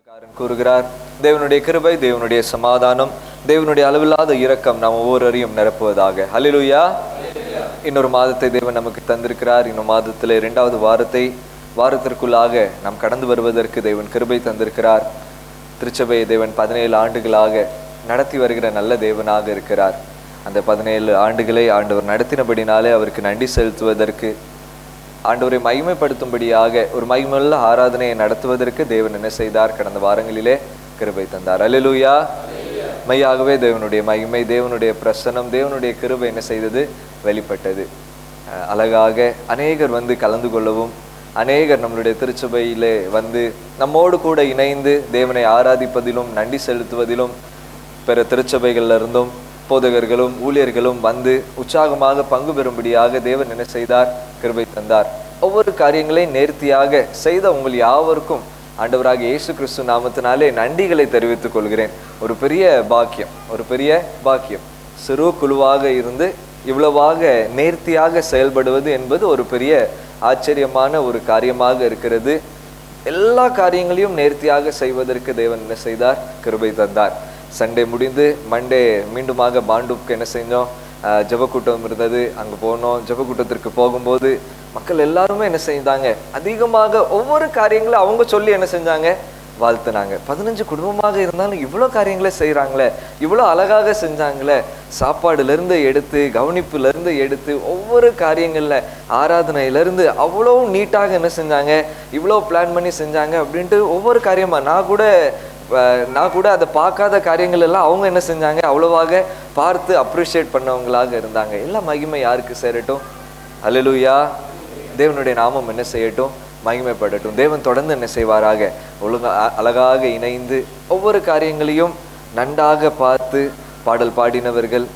சங்கீதக்காரன் கூறுகிறார், தேவனுடைய கிருபை, தேவனுடைய சமாதானம், தேவனுடைய அளவில்லாத இரக்கம் நாம் ஒவ்வொருவரையும் நிரப்புவதாக. ஹல்லேலூயா. இன்னொரு மாதத்தை தேவன் நமக்கு தந்திருக்கிறார். இன்னொரு மாதத்திலே 2வது வாரத்திற்குள்ளாக நாம் கடந்து வருவதற்கு தேவன் கிருபை தந்திருக்கிறார். திருச்சபையை தேவன் 17 ஆண்டுகளாக நடத்தி வருகிற நல்ல தேவனாக இருக்கிறார். அந்த 17 ஆண்டுகளை ஆண்டவர் நடத்தினபடினாலே அவருக்கு நன்றி செலுத்துவதற்கு, ஆண்டவரை மகிமைப்படுத்தும்படியாக ஒரு மகிமையுள்ள ஆராதனையை நடத்துவதற்கு தேவன் என்ன செய்தார்? கடந்த வாரங்களிலே கிருபை தந்தார். அல்லேலூயா. மெய்யாகவே தேவனுடைய மகிமை, தேவனுடைய பிரசன்னம், தேவனுடைய கிருபை என்ன செய்தது? வெளிப்பட்டது. அழகாக அநேகர் வந்து கலந்து கொள்ளவும், அநேகர் நம்மளுடைய திருச்சபையிலே வந்து நம்மோடு கூட இணைந்து தேவனை ஆராதிப்பதிலும் நன்றி செலுத்துவதிலும், பிற திருச்சபைகளிலிருந்தும் போதகர்களும் ஊழியர்களும் வந்து உற்சாகமாக பங்கு பெறும்படியாக தேவன் என்ன செய்தார்? கிருபை தந்தார். ஒவ்வொரு காரியங்களையும் நேர்த்தியாக செய்த உங்கள் யாவருக்கும் ஆண்டவராக இயேசு கிறிஸ்து நாமத்தினாலே நன்றிகளை தெரிவித்துக் கொள்கிறேன். ஒரு பெரிய பாக்கியம். சிறு குழுவாக இருந்து இவ்வளவாக நேர்த்தியாக செயல்படுவது என்பது ஒரு பெரிய ஆச்சரியமான ஒரு காரியமாக இருக்கிறது. எல்லா காரியங்களையும் நேர்த்தியாக செய்வதற்கு தேவன் என்ன செய்தார்? கிருபை தந்தார். சண்டே முடிந்து மண்டே மீண்டுமாக பாண்டூப்க்கு என்ன செஞ்சோம்? ஜெபக்கூட்டம் இருந்தது, அங்கே போனோம். ஜெபக்கூட்டத்திற்கு போகும்போது மக்கள் எல்லாருமே என்ன செஞ்சாங்க? அதிகமாக ஒவ்வொரு காரியங்களும் அவங்க சொல்லி என்ன செஞ்சாங்க? வாழ்த்துனாங்க. 15 குடும்பமாக இருந்தாலும் இவ்வளோ காரியங்களே செய்கிறாங்களே, இவ்வளோ அழகாக செஞ்சாங்களே, சாப்பாடுலேருந்து எடுத்து, கவனிப்புலேருந்து எடுத்து, ஒவ்வொரு காரியங்களில் ஆராதனையிலேருந்து அவ்வளோ நீட்டாக என்ன செஞ்சாங்க? இவ்வளோ பிளான் பண்ணி செஞ்சாங்க அப்படின்ட்டு ஒவ்வொரு காரியமாக நான் கூட அதை பார்க்காத காரியங்கள் எல்லாம் அவங்க என்ன செஞ்சாங்க? அவ்வளவாக பார்த்து அப்ரிஷியேட் பண்ணவங்களாக இருந்தாங்க. எல்லா மகிமை யாருக்கு சேரட்டும்? அல்லேலூயா. தேவனுடைய நாமம் என்ன செய்யட்டும்? மகிமைப்படட்டும். தேவன் தொடர்ந்து என்ன செய்வாராக? அழகாக இணைந்து ஒவ்வொரு காரியங்களையும் நன்றாக பார்த்து பாடல் பாடினவர்கள்,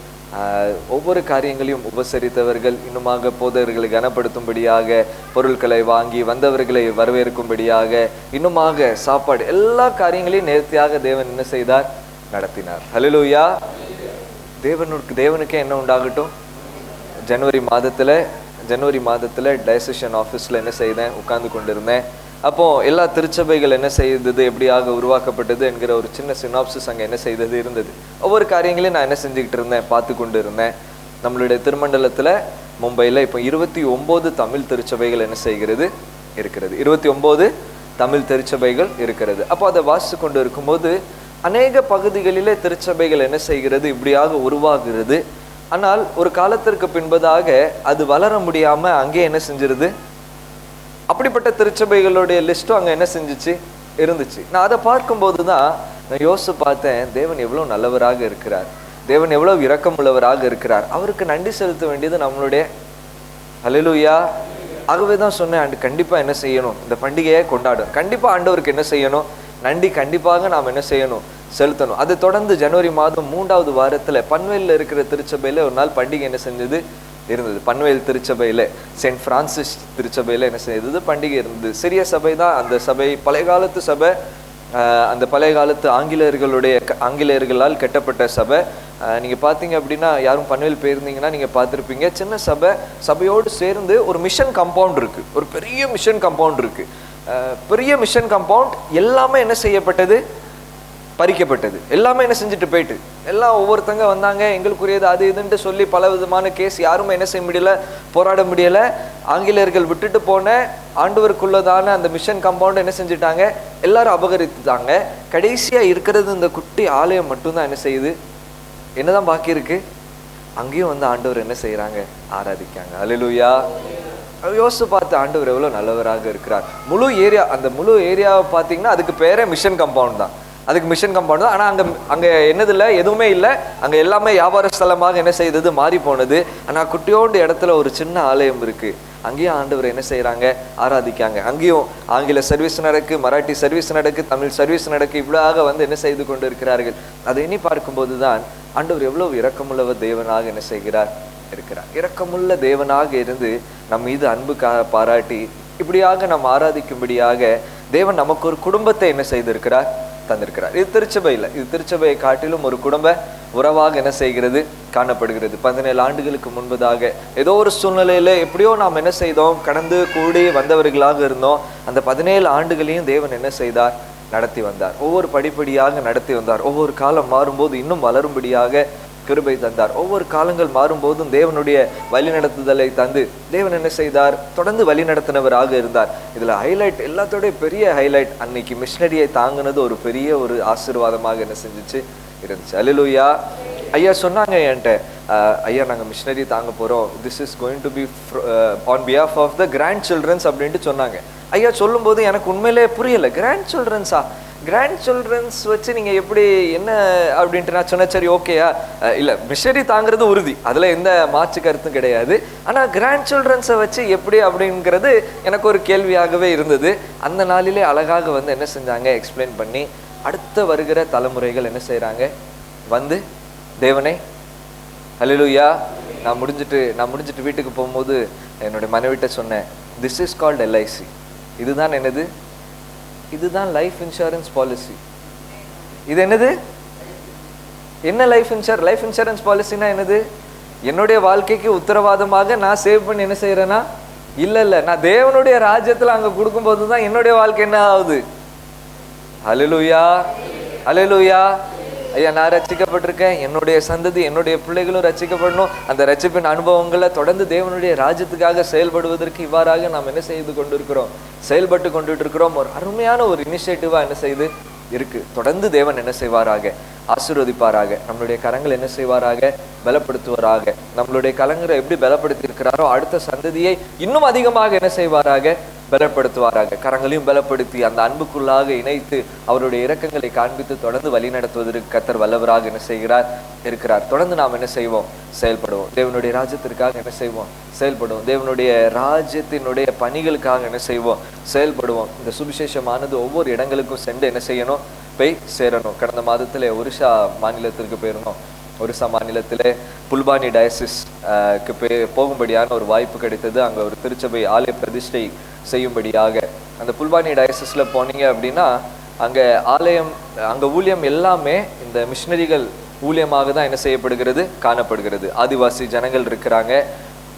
ஒவ்வொரு காரியங்களையும் உபசரித்தவர்கள், இன்னுமாக போதவர்களை கனப்படுத்தும்படியாக பொருட்களை வாங்கி வந்தவர்களை வரவேற்கும்படியாக, இன்னுமாக சாப்பாடு, எல்லா காரியங்களையும் நேர்த்தியாக தேவன் என்ன செய்தார்? நடத்தினார். ஹல்லேலூயா. தேவனுக்கே என்ன உண்டாகட்டும். ஜனவரி மாதத்தில் டயசிஷன் ஆஃபீஸில் என்ன செய்தேன்? உட்கார்ந்து கொண்டிருந்தேன். அப்போ எல்லா திருச்சபைகள் என்ன செய்தது, எப்படியாக உருவாக்கப்பட்டது என்கிற ஒரு சின்ன சினாப்சிஸ் அங்கே என்ன செய்தது இருந்தது. ஒவ்வொரு காரியங்களையும் நான் என்ன செஞ்சுக்கிட்டு இருந்தேன்? பார்த்து கொண்டு இருந்தேன். நம்மளுடைய திருமண்டலத்தில் மும்பையில் இப்போ 29 தமிழ் திருச்சபைகள் என்ன செய்கிறது? இருக்கிறது. 29 தமிழ் திருச்சபைகள் இருக்கிறது. அப்போ அதை வாசித்து கொண்டு இருக்கும்போது அநேக பகுதிகளிலே திருச்சபைகள் என்ன செய்கிறது? இப்படியாக உருவாகிறது. ஆனால் ஒரு காலத்திற்கு பின்பதாக அது வளர முடியாமல் அங்கே என்ன செஞ்சிருது? அப்படிப்பட்ட திருச்சபைகளுடைய லிஸ்ட்டும் அங்கே என்ன செஞ்சிச்சு? இருந்துச்சு. நான் அதை பார்க்கும்போது தான் நான் யோசித்து பார்த்தேன், தேவன் எவ்வளோ நல்லவராக இருக்கிறார், தேவன் எவ்வளோ இரக்கம் உள்ளவராக இருக்கிறார். அவருக்கு நன்றி செலுத்த வேண்டியது நம்மளுடைய. ஹல்லேலூயா. ஆகவே தான் சொன்னேன், கண்டிப்பாக என்ன செய்யணும்? இந்த பண்டிகையை கொண்டாடும். கண்டிப்பாக ஆண்டவருக்கு என்ன செய்யணும்? நன்றி கண்டிப்பாக நாம் என்ன செய்யணும்? செலுத்தணும். அதை தொடர்ந்து ஜனவரி மாதம் 3வது வாரத்தில் பன்வேலில் இருக்கிற திருச்சபையில் ஒரு நாள் பண்டிகை என்ன செஞ்சது? இருந்தது. பன்வேல் திருச்சபையில், செயின்ட் பிரான்சிஸ் திருச்சபையில் என்ன செய்தது? பண்டிகை இருந்தது. சிறிய சபை தான் அந்த சபை, பழைய காலத்து சபை. அந்த பழைய காலத்து ஆங்கிலேயர்களால் கட்டப்பட்ட சபை. நீங்கள் பார்த்தீங்க அப்படின்னா, யாரும் பன்வேல் போயிருந்தீங்கன்னா நீங்கள் பார்த்துருப்பீங்க, சின்ன சபையோடு சேர்ந்து ஒரு மிஷன் கம்பவுண்ட் இருக்குது. ஒரு பெரிய மிஷன் கம்பவுண்ட் இருக்குது. பெரிய மிஷன் கம்பவுண்ட் எல்லாமே என்ன செய்யப்பட்டது? பறிக்கப்பட்டது. எல்லாமே என்ன செஞ்சுட்டு போயிட்டு, எல்லாம் ஒவ்வொருத்தங்க வந்தாங்க, எங்களுக்குரியது அது இதுன்ட்டு சொல்லி பல விதமான கேஸ். யாருமே என்ன செய்ய முடியல? போராட முடியல. ஆங்கிலேயர்கள் விட்டுட்டு போன ஆண்டவருக்குள்ளதான அந்த மிஷன் கம்பவுண்ட் என்ன செஞ்சுட்டாங்க? எல்லாரும் அபகரித்துட்டாங்க. கடைசியாக இருக்கிறது இந்த குட்டி ஆலயம் மட்டும்தான் என்ன செய்யுது? என்னதான் பாக்கி இருக்கு? அங்கேயும் வந்து ஆண்டவர் என்ன செய்யறாங்க? ஆராதிக்காங்க. அல்லேலூயா. யோசிச்சு பார்த்து ஆண்டவர் எவ்வளோ நல்லவராக இருக்கிறார். அந்த முழு ஏரியாவை பார்த்தீங்கன்னா அதுக்கு பேரே மிஷன் கம்பவுண்ட் தான். அதுக்கு மிஷன் கம்பவுண்ட் தான். ஆனால் அங்கே என்னது இல்லை? எதுவுமே இல்லை. அங்கே எல்லாமே வியாபார ஸ்தலமாக என்ன செய்தது? மாறி போனது. ஆனால் குட்டியோண்டு இடத்துல ஒரு சின்ன ஆலயம் இருக்குது. அங்கேயும் ஆண்டவர் என்ன செய்கிறாங்க? ஆராதிக்காங்க. அங்கேயும் ஆங்கில சர்வீஸ் நடக்கு, மராட்டி சர்வீஸ் நடக்கு, தமிழ் சர்வீஸ் நடக்கு. இவ்வளோக வந்து என்ன செய்து கொண்டு இருக்கிறார்கள். அதை எண்ணி பார்க்கும்போது தான் ஆண்டவர் எவ்வளோ இரக்கமுள்ள தேவனாக என்ன செய்கிறார்? இருக்கிறார். இரக்கமுள்ள தேவனாக இருந்து நம் மீது அன்பு பாராட்டி இப்படியாக நாம் ஆராதிக்கும்படியாக தேவன் நமக்கு ஒரு குடும்பத்தை என்ன செய்திருக்கிறார்? தந்திருக்கிறார். இது திருச்சபையை காட்டிலும் ஒரு குடும்ப உறவாக என்ன செய்கிறது? காணப்படுகிறது. 17 ஆண்டுகளுக்கு முன்பதாக ஏதோ ஒரு சூழ்நிலையில எப்படியோ நாம் என்ன செய்தோம்? கடந்து கூடி வந்தவர்களாக இருந்தோம். அந்த 17 ஆண்டுகளையும் தேவன் என்ன செய்தார்? நடத்தி வந்தார். ஒவ்வொரு படிப்படியாக நடத்தி வந்தார். ஒவ்வொரு காலம் மாறும்போது இன்னும் வளரும்படியாக கிருபை தந்தார். ஒவ்வொரு காலங்கள் மாறும்போதும் தேவனுடைய வழிநடத்துதலை தந்து தேவன் என்ன செய்தார்? தொடர்ந்து வழிநடத்தினவராக இருந்தார். இதுல ஹைலைட், எல்லாத்தோடைய பெரிய ஹைலைட், அன்னைக்கு மிஷனரியை தாங்கினது ஒரு பெரிய ஒரு ஆசீர்வாதமாக என்ன செஞ்சுச்சு இருந்துச்சு. அல்லேலூயா. ஐயா சொன்னாங்க என்கிட்ட, ஐயா நாங்கள் மிஷனரி தாங்க போகிறோம், this is going to be on behalf of the grand childrens அப்படின்ட்டு சொன்னாங்க. ஐயா சொல்லும்போது எனக்கு உண்மையிலே புரியலை. கிராண்ட் சில்ட்ரன்ஸா? கிராண்ட் சில்ட்ரன்ஸ் வச்சு நீங்கள் எப்படி என்ன அப்படின்ட்டு நான் சொன்னேன். சரி ஓகேயா, இல்லை மிஷனரி தாங்கிறது உறுதி, அதில் எந்த மாற்று கருத்தும் கிடையாது. ஆனால் கிராண்ட் சில்ட்ரன்ஸை வச்சு எப்படி அப்படிங்கிறது எனக்கு ஒரு கேள்வியாகவே இருந்தது. அந்த நாளிலே அழகாக வந்து என்ன செஞ்சாங்க, எக்ஸ்பிளைன் பண்ணி அடுத்த வருகிற தலைமுறைகள் என்ன செய்கிறாங்க, வந்து தேவனை அல்லேலூயா. நான் முடிஞ்சிட்டு வீட்டுக்கு போகும்போது என்னுடைய மனைவிட்ட சொன்னேன், திஸ் இஸ் கால்ட் எல்ஐசி. இதுதான் என்னது? இதுதான் லைஃப் இன்சூரன்ஸ் பாலிசி. இது என்னது? என்ன லைஃப் இன்சூரன்ஸ் பாலிசினா என்னது? என்னுடைய வாழ்க்கைக்கு உத்தரவாதமாக நான் சேவ் பண்ணி என்ன செய்யறேன்னா, இல்லை நான் தேவனுடைய ராஜ்யத்தில் அங்கே கொடுக்கும்போது தான் என்னுடைய வாழ்க்கை என்ன ஆகுது. அல்லேலூயா, அல்லேலூயா. ஐயா நான் ரட்சிக்கப்பட்டிருக்கேன், என்னுடைய சந்ததி என்னுடைய பிள்ளைகளும் ரட்சிக்கப்படணும். அந்த ரட்சிப்பின் அனுபவங்களை தொடர்ந்து தேவனுடைய ராஜ்யத்துக்காக செயல்படுவதற்கு இவ்வாறாக நாம் என்ன செய்து கொண்டிருக்கிறோம், செயல்பட்டு கொண்டுட்டு இருக்கிறோம். ஒரு அருமையான ஒரு இனிஷியேட்டிவா என்ன செய்து இருக்கு. தொடர்ந்து தேவன் என்ன செய்வாராக, ஆசீர்வதிப்பாராக. நம்மளுடைய கரங்கள் என்ன செய்வாராக, பலப்படுத்துவாராக. நம்மளுடைய கரங்களை எப்படி பலப்படுத்தி இருக்கிறாரோ அடுத்த சந்ததியை இன்னும் அதிகமாக என்ன செய்வாராக, பலப்படுத்துவாராக. கரங்களையும் பலப்படுத்தி அந்த அன்புக்குள்ளாக இணைத்து அவருடைய இரக்கங்களை காண்பித்து தொடர்ந்து வழி நடத்துவதற்கு கர்த்தர் வல்லவராக என்ன செய்கிறார், இருக்கிறார். தொடர்ந்து நாம் என்ன செய்வோம், செயல்படுவோம். தேவனுடைய ராஜ்யத்திற்காக என்ன செய்வோம், செயல்படுவோம். தேவனுடைய ராஜ்யத்தினுடைய பணிகளுக்காக என்ன செய்வோம், செயல்படுவோம். இந்த சுவிசேஷமானது ஒவ்வொரு இடங்களுக்கும் சென்று என்ன செய்யணும், போய் சேரணும். கடந்த மாதத்துல ஒரிசா மாநிலத்திற்கு போயிருந்தோம். ஒரிசா மாநிலத்திலே புல்பானி டயசிஸ்க்கு போகும்படியான ஒரு வாய்ப்பு கிடைத்தது. அங்கே ஒரு திருச்சபை ஆலய பிரதிஷ்டை செய்யும்படியாக. அந்த புல்பானி டயசிஸ்ல போனீங்க அப்படின்னா அங்கே ஆலயம், அங்கே ஊழியம் எல்லாமே இந்த மிஷனரிகள் ஊழியமாக தான் என்ன செய்யப்படுகிறது, காணப்படுகிறது. ஆதிவாசி ஜனங்கள் இருக்கிறாங்க.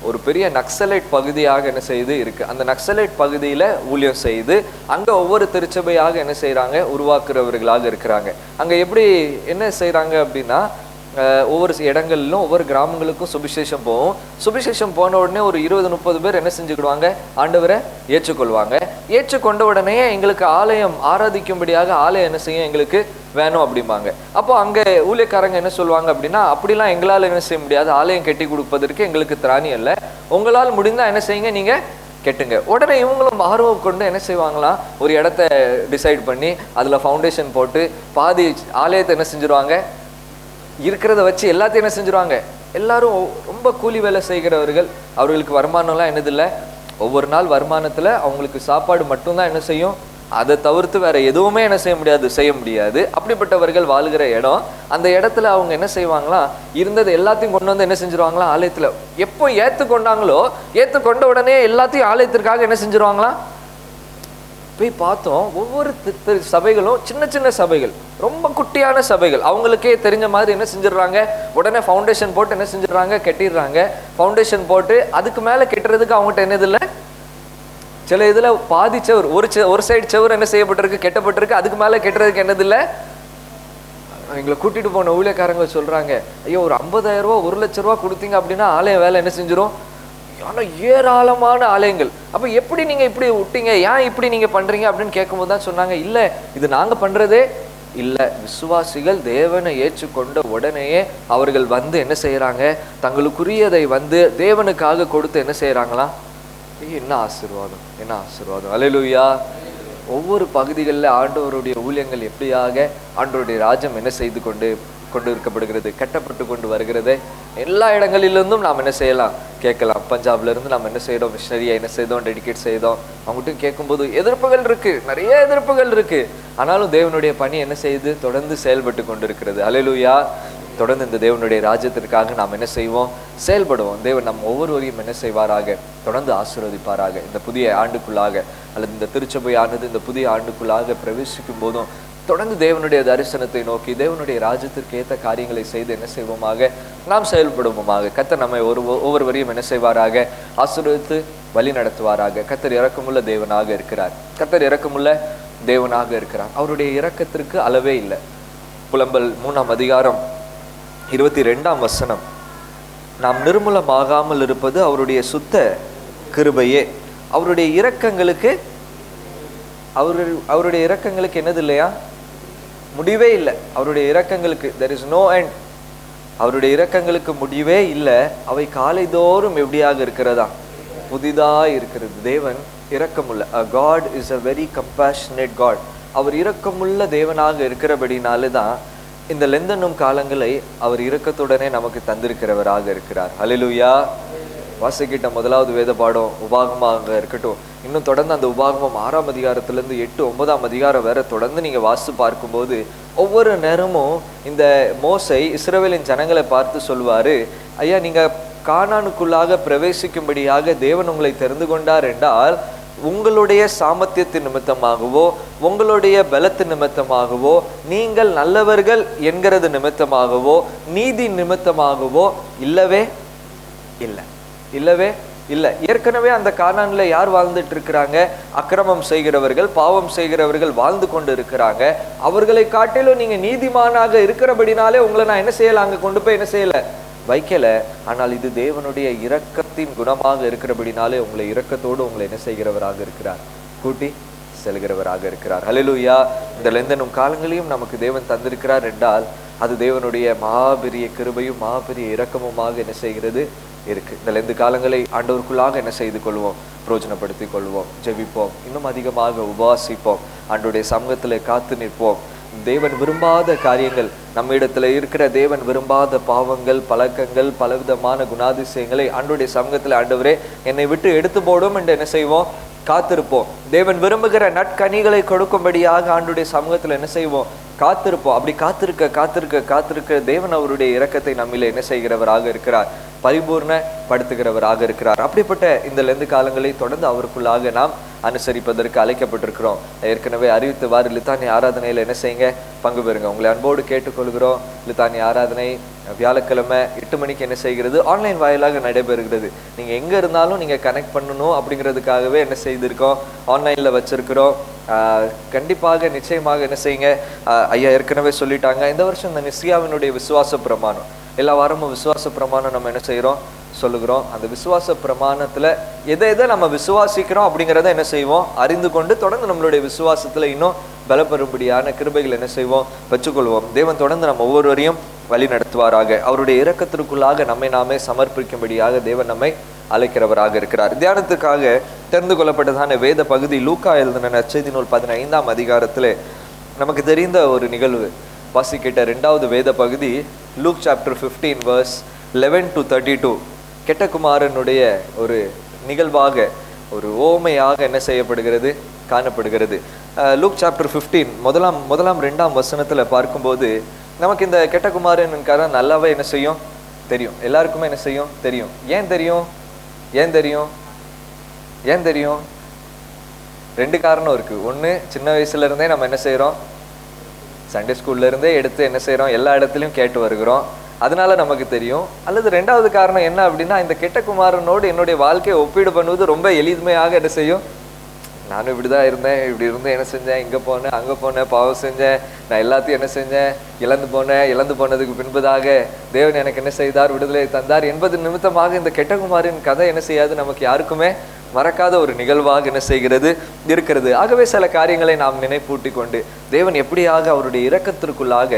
ஒரு பெரிய நக்சலைட் பகுதியாக என்ன செய்து இருக்கு. அந்த நக்சலைட் பகுதியில ஊழியம் செய்து அங்க ஒவ்வொரு திருச்சபையாக என்ன செய்யறாங்க, உருவாக்குறவர்களாக இருக்கிறாங்க. அங்க எப்படி என்ன செய்யறாங்க அப்படின்னா, ஒவ்வொரு இடங்களிலும் ஒவ்வொரு கிராமங்களுக்கும் சுவிசேஷம் போகும். சுவிசேஷம் போன உடனே ஒரு 20-30 பேர் என்ன செஞ்சுக்கிடுவாங்க, ஆண்டவரை ஏற்றுக்கொள்வாங்க. ஏற்றுக்கொண்ட உடனே எங்களுக்கு ஆலயம் ஆராதிக்கும்படியாக ஆலயம் என்ன செய்யும், எங்களுக்கு வேணும் அப்படிம்பாங்க. அப்போ அங்க ஊழியக்காரங்க என்ன சொல்லுவாங்க அப்படின்னா, அப்படிலாம் எங்களால் என்ன செய்ய முடியாது, ஆலயம் கட்டி கொடுப்பதற்கு எங்களுக்கு திராணி இல்லை, உங்களால் முடிந்தா என்ன செய்யுங்க, நீங்க கெட்டுங்க. உடனே இவங்களும் ஆர்வம் கொண்டு என்ன செய்வாங்களாம், ஒரு இடத்த டிசைட் பண்ணி அதுல ஃபவுண்டேஷன் போட்டு பாதி ஆலயத்தை என்ன செஞ்சிருவாங்க, இருக்கிறத வச்சு எல்லாத்தையும் என்ன செஞ்சிருவாங்க. எல்லாரும் ரொம்ப கூலி வேலை செய்கிறவர்கள், அவர்களுக்கு வருமானம்லாம் என்னதில்லை. ஒவ்வொரு நாள் வருமானத்துல அவங்களுக்கு சாப்பாடு மட்டும்தான் என்ன செய்யும், அதை தவிர்த்து வேற எதுவுமே என்ன செய்ய முடியாது. அப்படிப்பட்டவர்கள் வாழ்கிற இடம். அந்த இடத்துல அவங்க என்ன செய்வாங்களாம், இருந்தது எல்லாத்தையும் கொண்டு வந்து என்ன செஞ்சிருவாங்களாம், ஆலயத்துல. எப்போ ஏற்றுக்கொண்டாங்களோ, ஏற்றுக்கொண்ட உடனே எல்லாத்தையும் ஆலயத்திற்காக என்ன செஞ்சிருவாங்களாம். போய் பார்த்தோம், ஒவ்வொரு சபைகளும் சின்ன சின்ன சபைகள், ரொம்ப குட்டியான சபைகள். அவங்களுக்கே தெரிஞ்ச மாதிரி என்ன செஞ்சிடறாங்க, உடனே ஃபவுண்டேஷன் போட்டு என்ன செஞ்சிடறாங்க, கட்டிடுறாங்க. ஃபவுண்டேஷன் போட்டு அதுக்கு மேலே கெட்டுறதுக்கு அவங்ககிட்ட என்னது இல்லை. சில இதில் பாதி செவர், ஒரு சைடு செவர் என்ன செய்யப்பட்டிருக்கு, கெட்டப்பட்டிருக்கு. அதுக்கு மேலே கெட்டுறதுக்கு என்னது இல்லை. எங்களை கூட்டிட்டு போன ஊழியக்காரங்க சொல்றாங்க, ஐயோ ஒரு 50,000 ரூபா 1 லட்ச ரூபா கொடுத்தீங்க அப்படின்னா ஆலயம் வேலை என்ன செஞ்சிடும். ஆனால் ஏராளமான ஆலயங்கள். அப்போ எப்படி நீங்கள் இப்படி விட்டீங்க, ஏன் இப்படி நீங்கள் பண்ணுறீங்க அப்படின்னு கேட்கும்போது தான் சொன்னாங்க, இல்லை இது நாங்கள் பண்ணுறதே இல்லை. விசுவாசிகள் தேவனை ஏற்றுக்கொண்ட உடனேயே அவர்கள் வந்து என்ன செய்கிறாங்க, தங்களுக்குரியதை வந்து தேவனுக்காக கொடுத்து என்ன செய்கிறாங்களா. என்ன ஆசீர்வாதம், என்ன ஆசீர்வாதம். அல்லேலூயா. ஒவ்வொரு பகுதிகளில் ஆண்டவருடைய ஊழியங்கள் எப்படியாக ஆண்டவருடைய ராஜ்யம் என்ன செய்து கொண்டு இருக்கப்படுகிறது, கட்டப்பட்டு கொண்டு வருகிறது. எல்லா இடங்களிலிருந்தும் நாம் என்ன செய்யலாம், கேட்கலாம். பஞ்சாப்ல இருந்து நாம் என்ன செய்யறோம், மிஷனரியை என்ன செய்தோம், டெடிகேட் செய்தோம். அவங்ககிட்ட கேட்கும்போது எதிர்ப்புகள் இருக்கு, நிறைய எதிர்ப்புகள் இருக்கு. ஆனாலும் தேவனுடைய பணி என்ன செய்து தொடர்ந்து செயல்பட்டு கொண்டு இருக்கிறது. அல்லேலூயா. தொடர்ந்து இந்த தேவனுடைய ராஜ்யத்திற்காக நாம் என்ன செய்வோம், செயல்படுவோம். தேவன் நம் ஒவ்வொருவரையும் என்ன செய்வாராக, தொடர்ந்து ஆசீர்வதிப்பாராக. இந்த புதிய ஆண்டுக்குள்ளாக அல்லது இந்த திருச்சபையானது இந்த புதிய ஆண்டுக்குள்ளாக பிரவேசிக்கும் போதும் தொடர்ந்து தேவனுடைய தரிசனத்தை நோக்கி தேவனுடைய ராஜ்யத்திற்கு ஏற்ற காரியங்களை செய்து என்ன செய்வோமாக, நாம் செயல்படுவோமாக. கர்த்தர் நம்மை ஒவ்வொருவரையும் என்ன செய்வாராக, ஆசீர்வதித்து வழி நடத்துவாராக. கர்த்தர் இரக்கமுள்ள தேவனாக இருக்கிறார். கர்த்தர் இரக்கமுள்ள தேவனாக இருக்கிறார். அவருடைய இரக்கத்திற்கு அளவே இல்லை. புலம்பல் 3ஆம் அதிகாரம் 22ஆம் வசனம், நாம் நிர்மூலமாகாமல் இருப்பது அவருடைய சுத்த கிருபையே, அவருடைய இரக்கங்களுக்கு அவருடைய இரக்கங்களுக்கு என்னது இல்லையா, முடிவே இல்லை. அவருடைய இரக்கங்களுக்கு there is no end. அவருடைய இரக்கங்களுக்கு முடிவே இல்லை. அவை காலைதோறும் எப்படியாக இருக்கிறதா, புதிதாக இருக்கிறது. தேவன் இரக்கமுள்ள God is a very compassionate God. அவர் இரக்கமுள்ள தேவனாக இருக்கிறபடினாலே தான் இந்த லெந்தனும் காலங்களை அவர் இரக்கத்துடனே நமக்கு தந்திருக்கிறவராக இருக்கிறார். ஹல்லேலூயா. வாசிக்கிட்ட முதலாவது வேத பாடம் உபாகமாக இருக்கட்டும், இன்னும் தொடர்ந்து அந்த உபாகமம் 6ஆம் அதிகாரத்திலேருந்து 8, 9ஆம் அதிகாரம் வேற தொடர்ந்து நீங்கள் வாசித்து பார்க்கும்போது ஒவ்வொரு நேரமும் இந்த மோசை இஸ்ரவேலின் ஜனங்களை பார்த்து சொல்வார், ஐயா நீங்கள் கானானுக்குள்ளாக பிரவேசிக்கும்படியாக தேவன் உங்களை தெரிந்து கொண்டார் என்றால் உங்களுடைய சாமர்த்தியத்தின் நிமித்தமாகவோ உங்களுடைய பலத்தின் நிமித்தமாகவோ நீங்கள் நல்லவர்கள் என்கிறது நிமித்தமாகவோ நீதி நிமித்தமாகவோ இல்லவே இல்லை, இல்லவே இல்லை. ஏற்கனவே அந்த கானான்ல யார் வாழ்ந்துட்டு இருக்கிறாங்க, அக்கிரமம் செய்கிறவர்கள், பாவம் செய்கிறவர்கள் வாழ்ந்து கொண்டு இருக்கிறாங்க. அவர்களை காட்டிலும் நீங்க நீதிமானாக இருக்கிறபடினாலே உங்களை நான் என்ன செய்யல, அங்க கொண்டு போய் என்ன செய்யல, வைக்கல. ஆனால் இது தேவனுடைய இரக்கத்தின் குணமாக இருக்கிறபடினாலே உங்களை இரக்கத்தோடு உங்களை என்ன செய்கிறவராக இருக்கிறார், கூட்டி செல்கிறவராக இருக்கிறார். ஹல்லேலூயா. இந்த லெந்தனும் காலங்களையும் நமக்கு தேவன் தந்திருக்கிறார் என்றால் அது தேவனுடைய மகாபெரிய கிருபையும் மகாபெரிய இரக்கமுமாக என்ன செய்கிறது இருக்கு. இந்த லெந்து காலங்களை ஆண்டவருக்குள்ளாக என்ன செய்து கொள்வோம், பிரயோஜனப்படுத்திக் கொள்வோம். ஜெபிப்போம், இன்னும் அதிகமாக உபவாசிப்போம், ஆண்டவருடைய சமூகத்திலே காத்து நிற்போம். தேவன் விரும்பாத காரியங்கள், நம்ம இடத்துல இருக்கிற தேவன் விரும்பாத பாவங்கள், பழக்கங்கள், பலவிதமான குணாதிசயங்களை ஆண்டவருடைய சமூகத்தில் ஆண்டவரே என்னை விட்டு எடுத்து போடும் என்று என்ன செய்வோம், காத்திருப்போம். தேவன் விரும்புகிற நற்கனிகளை கொடுக்கும்படியாக ஆண்டவருடைய சமூகத்தில் என்ன செய்வோம், காத்திருப்போம். அப்படி காத்திருக்க காத்திருக்க காத்திருக்க தேவன் அவருடைய இரக்கத்தை நம்மிலே என்ன செய்கிறவராக இருக்கிறார், பரிபூர்ணப்படுத்துகிறவராக இருக்கிறார். அப்படிப்பட்ட இந்த லெந்து காலங்களை தொடர்ந்து அவருக்குள்ளாக நாம் அனுசரிப்பதற்கு அழைக்கப்பட்டிருக்கிறோம். ஏற்கனவே அறிவித்தவாறு லித்தானி ஆராதனையில் என்ன செய்யுங்க, பங்கு பெறுங்க. உங்களை அன்போடு கேட்டுக்கொள்கிறோம். லித்தானி ஆராதனை வியாழக்கிழமை 8 மணிக்கு என்ன செய்கிறது, ஆன்லைன் வாயிலாக நடைபெறுகிறது. நீங்கள் எங்கே இருந்தாலும் நீங்கள் கனெக்ட் பண்ணணும் அப்படிங்கிறதுக்காகவே என்ன செய்திருக்கோம், ஆன்லைனில் வச்சுருக்கிறோம். கண்டிப்பாக நிச்சயமாக என்ன செய்யுங்க. ஐயா ஏற்கனவே சொல்லிட்டாங்க, இந்த வருஷம் இந்த நிசியாவினுடைய விசுவாச பிரமாணம், எல்லா வாரமும் விசுவாச பிரமாணம் நம்ம என்ன செய்கிறோம், சொல்லுகிறோம். அந்த விசுவாச பிரமாணத்தில் எதை எதை நம்ம விசுவாசிக்கிறோம் அப்படிங்கிறத என்ன செய்வோம், அறிந்து கொண்டு தொடர்ந்து நம்மளுடைய விசுவாசத்தில் இன்னும் பலப்பெறும்படியான கிருபைகள் என்ன செய்வோம், பெற்றுக்கொள்வோம். தேவன் தொடர்ந்து நம்ம ஒவ்வொருவரையும் வழி நடத்துவாராக. அவருடைய இரக்கத்திற்குள்ளாக நம்மை நாமே சமர்ப்பிக்கும்படியாக தேவன் நம்மை அழைக்கிறவராக இருக்கிறார். தியானத்துக்காக தெரிந்து கொள்ளப்பட்டதான வேத பகுதி லூக்கா எழுதின நற்செய்தி நூல் 15ஆம் அதிகாரத்தில் நமக்கு தெரிந்த ஒரு நிகழ்வு. வாசிக்கிட்ட 2வது வேத பகுதி லூக் சாப்டர் 15 verse 11 to 32. கெட்ட குமாரனுடைய ஒரு நிகழ்வாக, ஒரு ஓமையாக என்ன செய்யப்படுகிறது, காணப்படுகிறது. லூக் சாப்டர் 15 முதலாம் 2ஆம் வசனத்தில் பார்க்கும்போது நமக்கு இந்த கெட்ட குமாரனுக்காக நல்லாவே என்ன செய்யும் தெரியும், எல்லாருக்குமே என்ன செய்யும் தெரியும். ஏன் தெரியும், ஏன் தெரியும், ஏன் தெரியும்? 2 காரணம் இருக்கு. ஒன்று, சின்ன வயசுல இருந்தே நம்ம என்ன செய்யறோம், சண்டே ஸ்கூல்ல இருந்தே எடுத்து என்ன செய்யறோம், எல்லா இடத்துலையும் கேட்டு வருகிறோம், அதனால நமக்கு தெரியும். அல்லது 2வது காரணம் என்ன அப்படின்னா, இந்த கெட்ட குமாரனோடு என்னுடைய வாழ்க்கையை ஒப்பீடு பண்ணுவது ரொம்ப எளிமையாக என்ன செய்யும். நானும் இப்படிதான் இருந்தேன், இப்படி இருந்தேன், என்ன செஞ்சேன், இங்கே போனேன், அங்கே போனேன், பாவம் செஞ்சேன், நான் எல்லாத்தையும் என்ன செஞ்சேன், இழந்து போனதுக்கு பின்பதாக தேவன் எனக்கு என்ன செய்தார், விடுதலை தந்தார் என்பது நிமித்தமாக இந்த கெட்ட குமாரின் கதை என்ன செய்யாது, நமக்கு யாருக்குமே மறக்காத ஒரு நிகழ்வாக என்ன செய்கிறது இருக்கிறது. ஆகவே சில காரியங்களை நாம் நினைப்பூட்டி கொண்டு தேவன் எப்படியாக அவருடைய இரக்கத்திற்குள்ளாக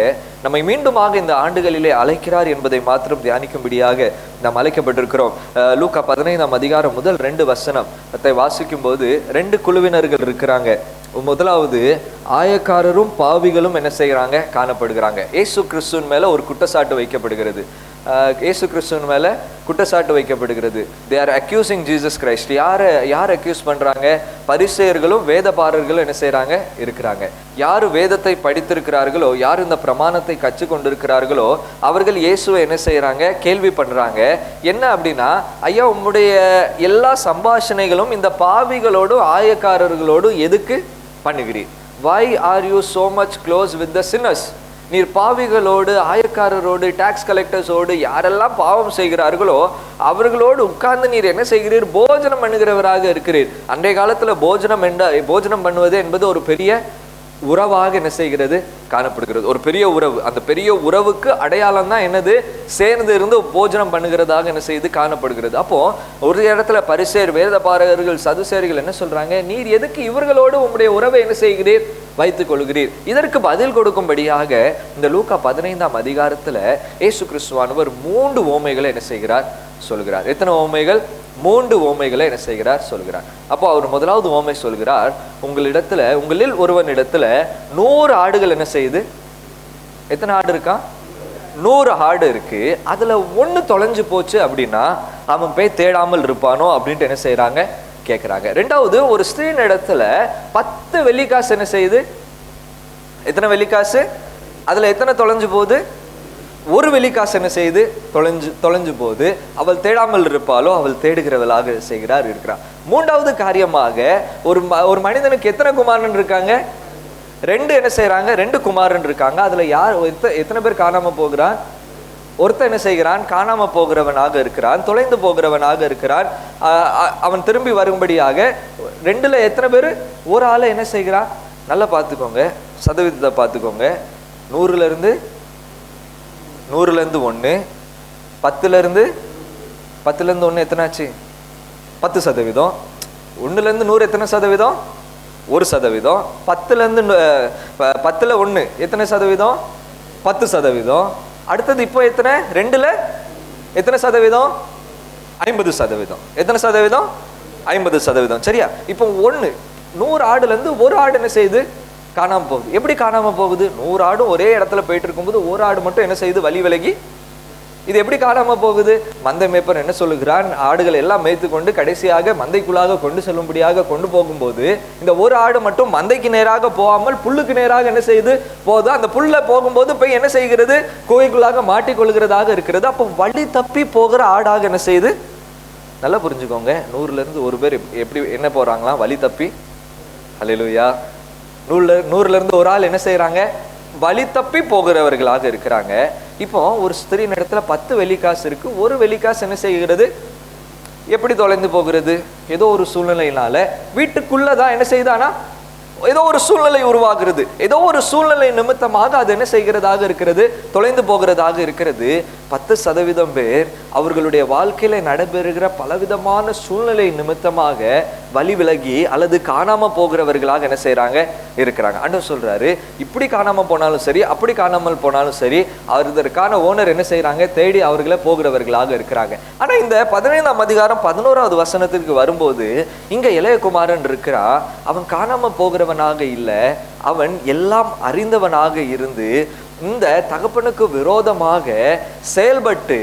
நம்மை மீண்டுமாக இந்த ஆண்டுகளிலே அழைக்கிறார் என்பதை மாத்திரம் தியானிக்கும்படியாக நாம் அழைக்கப்பட்டிருக்கிறோம். லூக்கா 15ஆம் அதிகாரம் முதல் 2 வசனத்தை வாசிக்கும் போது 2 குழுவினர்கள் இருக்கிறாங்க. முதலாவது, ஆயக்காரரும் பாவிகளும் என்ன செய்கிறாங்க, காணப்படுகிறாங்க. இயேசு கிறிஸ்துவின் மேல ஒரு குற்றச்சாட்டு வைக்கப்படுகிறது. இயேசு கிறிஸ்துவின் மேல குற்றச்சாட்டு வைக்கப்படுகிறது. They are accusing Jesus Christ. யார் அக்யூஸ் பண்றாங்க? பரிசேயர்களும் வேதபாரர்களும் என்ன செய்யறாங்க இருக்கிறாங்க. யார் வேதத்தை படித்திருக்கிறார்களோ, யார் இந்த பிரமாணத்தை கற்று கொண்டிருக்கிறார்களோ அவர்கள் இயேசுவை என்ன செய்யறாங்க, கேள்வி பண்றாங்க. என்ன அப்படின்னா, ஐயா உம்முடைய எல்லா சம்பாஷணைகளும் இந்த பாவிகளோடு ஆயக்காரர்களோடு எதுக்கு பண்ணுகிறீர்? Why are you so much close with the sinners? நீர் பாவிகளோடு, ஆயக்காரரோடு, டாக்ஸ் கலெக்டர்ஸோடு யாரெல்லாம் பாவம் செய்கிறார்களோ அவர்களோடு உட்கார்ந்து நீர் என்ன செய்கிறீர்? போஜனம் பண்ணுகிறவராக இருக்கிறீர். அன்றைய காலத்துல போஜனம் பண்ணுவது என்பது ஒரு பெரிய உறவாக என்ன செய்கிறது? காணப்படுகிறது. ஒரு பெரிய உறவு. அந்த பெரிய உறவுக்கு அடையாளம் தான் என்னது? சேர்ந்து இருந்து போஜனம் பண்ணுகிறதாக என்ன செய்து காணப்படுகிறது. அப்போ ஒரு இடத்துல பரிசேர், வேத பாரகர்கள், சதுசேரிகள் என்ன சொல்றாங்க? நீர் எதுக்கு இவர்களோடு உங்களுடைய உறவை என்ன செய்கிறீர்? வைத்துக் கொள்கிறீர். இதற்கு பதில் கொடுக்கும்படியாக இந்த லூக்கா 15ஆம் அதிகாரத்துல இயேசு கிறிஸ்துவானவர் 3 உவமைகளை என்ன செய்கிறார்? சொல்கிறார். எத்தனை உவமைகள்? 3 உவமைகளை என்ன செய்கிறார்? சொல்கிறார். அப்போ அவர் முதலாவது உவமை சொல்கிறார், உங்களில் ஒருவனிடத்துல 100 ஆடுகள் என்ன செய்யுது? எத்தனை ஆடு இருக்கா? 100 ஆடு இருக்கு. அதுல 1 தொலைஞ்சு போச்சு அப்படின்னா அவன் போய் தேடாமல் இருப்பானோ அப்படின்ட்டு என்ன செய்யறாங்க? கேட்கிறாங்க. ரெண்டாவது, ஒரு ஸ்திரீன் இடத்துல 10 வெள்ளிக்காசு என்ன செய்யுது? எத்தனை வெள்ளிக்காசு? அதுல எத்தனை தொலைஞ்சு போகுது? 1 வெள்ளிக்காசு என்ன செய்து தொலைஞ்சு போது அவள் தேடாமல் இருப்பாளோ அவள் தேடுகிறவளாக செய்கிறார் இருக்கிறார். மூன்றாவது காரியமாக ஒரு மனிதனுக்கு எத்தனை குமாரன் இருக்காங்க? 2 என்ன செய்யறாங்க? 2 குமாரன் இருக்காங்க. அதுல எத்தனை பேர் காணாம போகிறான்? ஒருத்தன் என்ன செய்கிறான்? காணாம போகிறவனாக இருக்கிறான், தொலைந்து போகிறவனாக இருக்கிறான். அவன் திரும்பி வரும்படியாக 2ல எத்தனை பேர்? ஒரு ஆளை என்ன செய்கிறான்? நல்லா பார்த்துக்கோங்க, சதவீதத்தை பார்த்துக்கோங்க. 100ல இருந்து 1, 10ல இருந்து 1 எத்தனாச்சு? 10%. 1ல இருந்து 100 எத்தனை சதவீதம்? 1%. 10ல இருந்து 10ல 1 எத்தனை சதவீதம்? 10%. அடுத்தது இப்போ எத்தனை? 2ல எத்தனை சதவீதம்? 50%. எத்தனை சதவீதம்? 50%. சரியா? இப்போ 100 ஆடுல இருந்து 1 ஆடு என்ன செய்யுது? காணாம போகுது. எப்படி காணாம போகுது? 100 ஆடும் ஒரே இடத்துல போயிட்டு இருக்கும்போது 1 ஆடு மட்டும் என்ன செய்யுது? வழி விலகி. இது எப்படி காணாம போகுது? மந்தை மேய்ப்பர் என்ன சொல்லுகிறான்? ஆடுகள் எல்லாம் மேய்த்து கொண்டு கடைசியாக மந்தைக்குள்ளாக கொண்டு செல்லும்படியாக கொண்டு போகும்போது இந்த 1 ஆடு மட்டும் மந்தைக்கு நேராக போகாமல் புல்லுக்கு நேராக என்ன செய்யுது? போகுது. அந்த புல்ல போகும்போது போய் என்ன செய்கிறது? குகைக்குள்ளாக மாட்டிக்கொள்கிறதாக இருக்கிறது. அப்போ வழி தப்பி போகிற ஆடாக என்ன செய்யுது? நல்லா புரிஞ்சுக்கோங்க. 100ல இருந்து 1 பேர் எப்படி என்ன போறாங்களாம்? வழி தப்பி. அல்லேலூயா. 100ல இருந்து 1 ஆள் என்ன செய்யறாங்க? வழி தப்பி போகிறவர்களாக இருக்கிறாங்க. இப்போ ஒரு ஸ்திரீன் இடத்துல 10 வெள்ளிக்காசு இருக்கு. 1 வெள்ளிக்காசு என்ன செய்கிறது? எப்படி தொலைந்து போகிறது? ஏதோ ஒரு சூழ்நிலையினால வீட்டுக்குள்ளதான் என்ன செய்தானா ஏதோ ஒரு சூழ்நிலை உருவாகிறது. ஏதோ ஒரு சூழ்நிலை நிமித்தமாக அது என்ன செய்கிறதாக இருக்கிறது? தொலைந்து போகிறதாக இருக்கிறது. 10% பேர் அவர்களுடைய வாழ்க்கையில நடைபெறுகிற பலவிதமான சூழ்நிலை நிமித்தமாக வழி விலகி அல்லது காணாம போகிறவர்களாக என்ன செய்யறாங்க? இருக்கிறாங்க. ஆண்டவர் சொல்றாரு, இப்படி காணாம போனாலும் சரி, அப்படி காணாமல் போனாலும் சரி, அதற்கான ஓனர் என்ன செய்யறாங்க? தேடி அவர்களை போகிறவர்களாக இருக்கிறாங்க. ஆனா இந்த 15ஆம் அதிகாரம் 11வது வசனத்திற்கு வரும்போது இங்க இளையகுமாரன் இருக்கிறா. அவன் காணாம போகிறவனாக இல்லை, அவன் எல்லாம் அறிந்தவனாக இருந்து இந்த தகப்பனுக்கு விரோதமாக செயல்பட்டு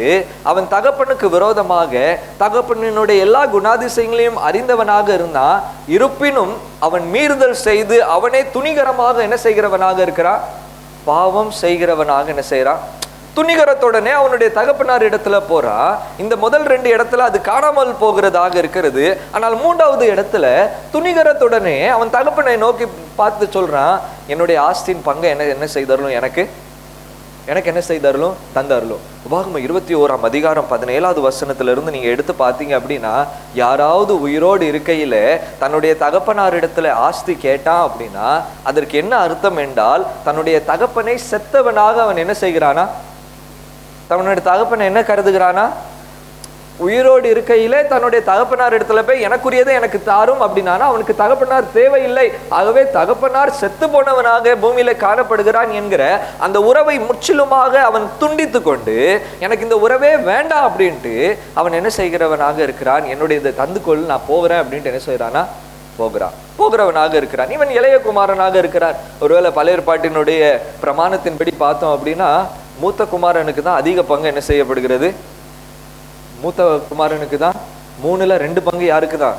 அவன் தகப்பனுக்கு விரோதமாக தகப்பனுடைய எல்லா குணாதிசயங்களையும் அறிந்தவனாக இருந்தான். இருப்பினும் அவன் மீறுதல் செய்து அவனே துணிகரமாக என்ன செய்கிறவனாக இருக்கிறான்? பாவம் செய்கிறவனாக என்ன செய்யறான்? துணிகரத்துடனே அவனுடைய தகப்பனார் இடத்துல போறா. இந்த முதல் 2 இடத்துல அது காணாமல் போகிறதாக இருக்கிறது. ஆனால் 3வது இடத்துல துணிகரத்துடனே அவன் தகப்பனை நோக்கி பார்த்து சொல்றான், என்னுடைய ஆஸ்தியின் பங்கை என்ன செய்தாலும் எனக்கு என்ன செய்தாலும் தந்தாரலும். உபாகமம் 21ஆம் அதிகாரம் 17வது வசனத்திலிருந்து நீங்க எடுத்து பார்த்தீங்க அப்படின்னா, யாராவது உயிரோடு இருக்கையில தன்னுடைய தகப்பனார் இடத்துல ஆஸ்தி கேட்டான் அப்படின்னா அதற்கு என்ன அர்த்தம் என்றால், தன்னுடைய தகப்பனை செத்தவனாக அவன் என்ன செய்கிறானா? தன்னுடைய தகப்பனை என்ன கருதுகிறானா? உயிரோடு இருக்கையிலே தன்னுடைய தகப்பனார் இடத்துல போய் எனக்குரியதை எனக்கு தாரும் அப்படின்னா அவனுக்கு தகப்பனார் தேவையில்லை. ஆகவே தகப்பனார் செத்து போனவனாக பூமியில காணப்படுகிறான் என்கிற அந்த உறவை முற்றிலுமாக அவன் துண்டித்து கொண்டு எனக்கு இந்த உறவே வேண்டாம் அப்படின்ட்டு அவன் என்ன செய்கிறவனாக இருக்கிறான்? என்னுடைய இதை தந்துக்கொள், நான் போகிறேன் அப்படின்ட்டு என்ன செய்யறானா? போகிறவனாக இருக்கிறான். இவன் இளையகுமாரனாக இருக்கிறார். ஒருவேளை பழைய ஏற்பாட்டினுடைய பிரமாணத்தின்படி பார்த்தோம் அப்படின்னா மூத்த குமாரனுக்கு தான் அதிக பங்கு என்ன செய்யப்படுகிறது? மூத்த குமாரனுக்கு தான் 3ல் 2 பங்கு யாருக்கு தான்?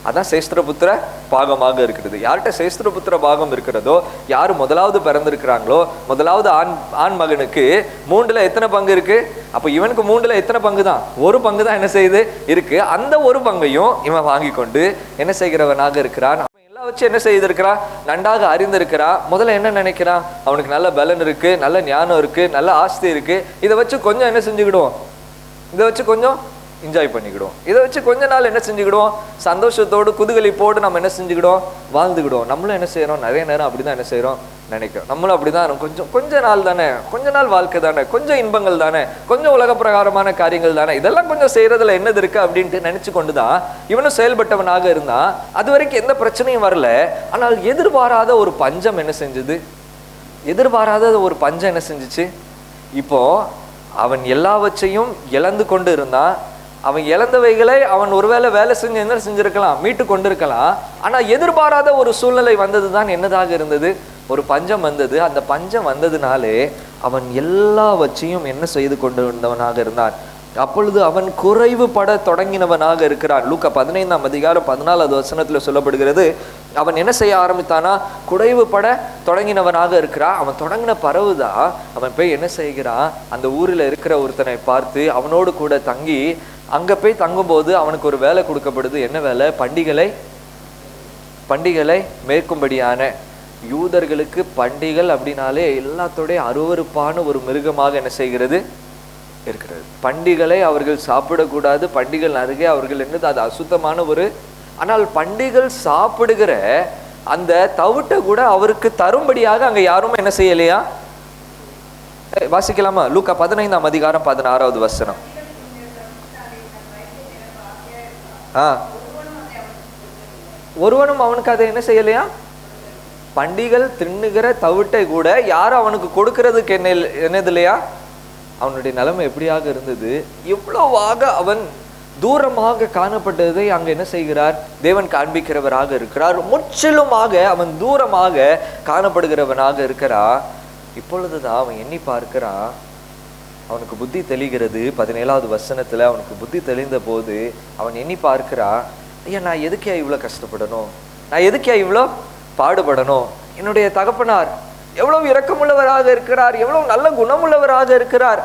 அதான் சேஸ்திரபுத்திர பாகமாக இருக்கிறது. யார்கிட்ட சேஸ்திரபுத்திர பாகம் இருக்கிறதோ, யார் முதலாவது பிறந்திருக்கிறாங்களோ, முதலாவது ஆண் மகனுக்கு 3ல் எத்தனை பங்கு இருக்கு? அப்போ இவனுக்கு 3ல் எத்தனை பங்கு தான்? 1 பங்கு தான் என்ன செய்யுது இருக்கு. அந்த 1 பங்கையும் இவன் வாங்கி கொண்டு என்ன செய்கிறவனாக இருக்கிறான்? வச்சு என்ன செய்திருக்கிறான்? நன்றாக அறிந்திருக்கிறான். முதல்ல என்ன நினைக்கிறான்? அவனுக்கு நல்ல பலன் இருக்கு, நல்ல ஞானம் இருக்கு, நல்ல ஆஸ்தி இருக்கு, இதை வச்சு கொஞ்சம் என்ன செஞ்சுக்கிடுவோம், இதை வச்சு கொஞ்சம் என்ஜாய் பண்ணிக்கிடுவோம், இதை வச்சு கொஞ்ச நாள் என்ன செஞ்சுக்கிடுவோம், சந்தோஷத்தோடு குதூகலிப்போடு நம்ம என்ன செஞ்சுக்கிடுவோம், வாழ்ந்துக்கிடுவோம். நம்மளும் என்ன செய்யறோம், நிறைய நேரம் அப்படிதான் என்ன செய்யறோம், நினைக்கிறோம். நம்மளும் அப்படிதான், கொஞ்ச நாள் தானே, கொஞ்ச நாள் வாழ்க்கை தானே, கொஞ்சம் இன்பங்கள் தானே, கொஞ்சம் உலக பிரகாரமான காரியங்கள் தானே, இதெல்லாம் கொஞ்சம் செய்யறதுல என்னது இருக்கு அப்படின்ட்டு நினைச்சு கொண்டுதான் இவனும் செயல்பட்டவனாக இருந்தான். அது வரைக்கும் எந்த பிரச்சனையும் வரல. ஆனால் எதிர்பாராத ஒரு பஞ்சம் என்ன செஞ்சது, எதிர்பாராத ஒரு பஞ்சம் என்ன செஞ்சுச்சு. இப்போ அவன் எல்லாவற்றையும் இழந்து கொண்டு இருந்தான். அவன் இழந்தவைகளை அவன் ஒருவேளை வேலை செஞ்சு என்ன செஞ்சிருக்கலாம், மீட்டு கொண்டு இருக்கலாம். ஆனா எதிர்பாராத ஒரு சூழ்நிலை வந்ததுதான் என்னதாக இருந்தது, ஒரு பஞ்சம் வந்தது. அந்த பஞ்சம் வந்ததுனாலே அவன் எல்லாவற்றையும் என்ன செய்து கொண்டு இருந்தவனாக இருந்தான். அப்பொழுது அவன் குறைவுபட தொடங்கினவனாக இருக்கிறான். லூக்கா 15ஆம் அதிகாரம் 14வது வசனத்துல சொல்லப்படுகிறது, அவன் என்ன செய்ய ஆரம்பித்தானா, குறைவுபட தொடங்கினவனாக இருக்கிறான். அவன் தொடங்கின பரவுதான் அவன் போய் என்ன செய்கிறான், அந்த ஊரில் இருக்கிற ஒருத்தனை பார்த்து அவனோடு கூட தங்கி, அங்க போய் தங்கும்போது அவனுக்கு ஒரு வேலை கொடுக்கப்படுது. என்ன வேலை? பண்டிகளை மேற்கும்படியான. யூதர்களுக்கு பண்டிகள் அப்படின்னாலே எல்லாத்தோடைய அருவருப்பான ஒரு மிருகமாக என்ன செய்கிறது, இருக்கிறது. பண்டிகளை அவர்கள் சாப்பிடக்கூடாது. பண்டிகள் அருகே அவர்கள் என்னது, அது அசுத்தமான ஒரு. ஆனால் பண்டிகள் சாப்பிடுகிற அந்த தவிட்ட கூட அவருக்கு தரும்படியாக அங்க யாரும் என்ன செய்யலையா. வாசிக்கலாமா? லூக்கா 15ஆம் அதிகாரம் 16வது வசனம். ஒருவனும் அவனுக்கு அதை என்ன செய்யலையா, பண்டிகள் தின்னுகிற தவிட்டை கூட யாரும் அவனுக்கு கொடுக்கறதுக்கு என்னது இல்லையா. அவனுடைய நிலைமை எப்படியாக இருந்தது, இவ்வளவாக அவன் தூரமாக காணப்பட்டதை அங்க என்ன செய்கிறார், தேவன் காண்பிக்கிறவராக இருக்கிறார். முற்றிலுமாக அவன் தூரமாக காணப்படுகிறவனாக இருக்கிறான். இப்பொழுதுதான் அவன் எண்ணி பார்க்கிறான், அவனுக்கு புத்தி தெளிகிறது. 17வது வசனத்துல அவனுக்கு புத்தி தெளிந்த போது அவன் எண்ணி பார்க்கிறான், ஐயா நான் எதுக்கே இவ்வளோ கஷ்டப்படணும், நான் எதுக்கே இவ்வளோ பாடுபடணும், என்னுடைய தகப்பனார் எவ்வளவு இரக்கமுள்ளவராக இருக்கிறார், எவ்வளவு நல்ல குணமுள்ளவராக இருக்கிறார்.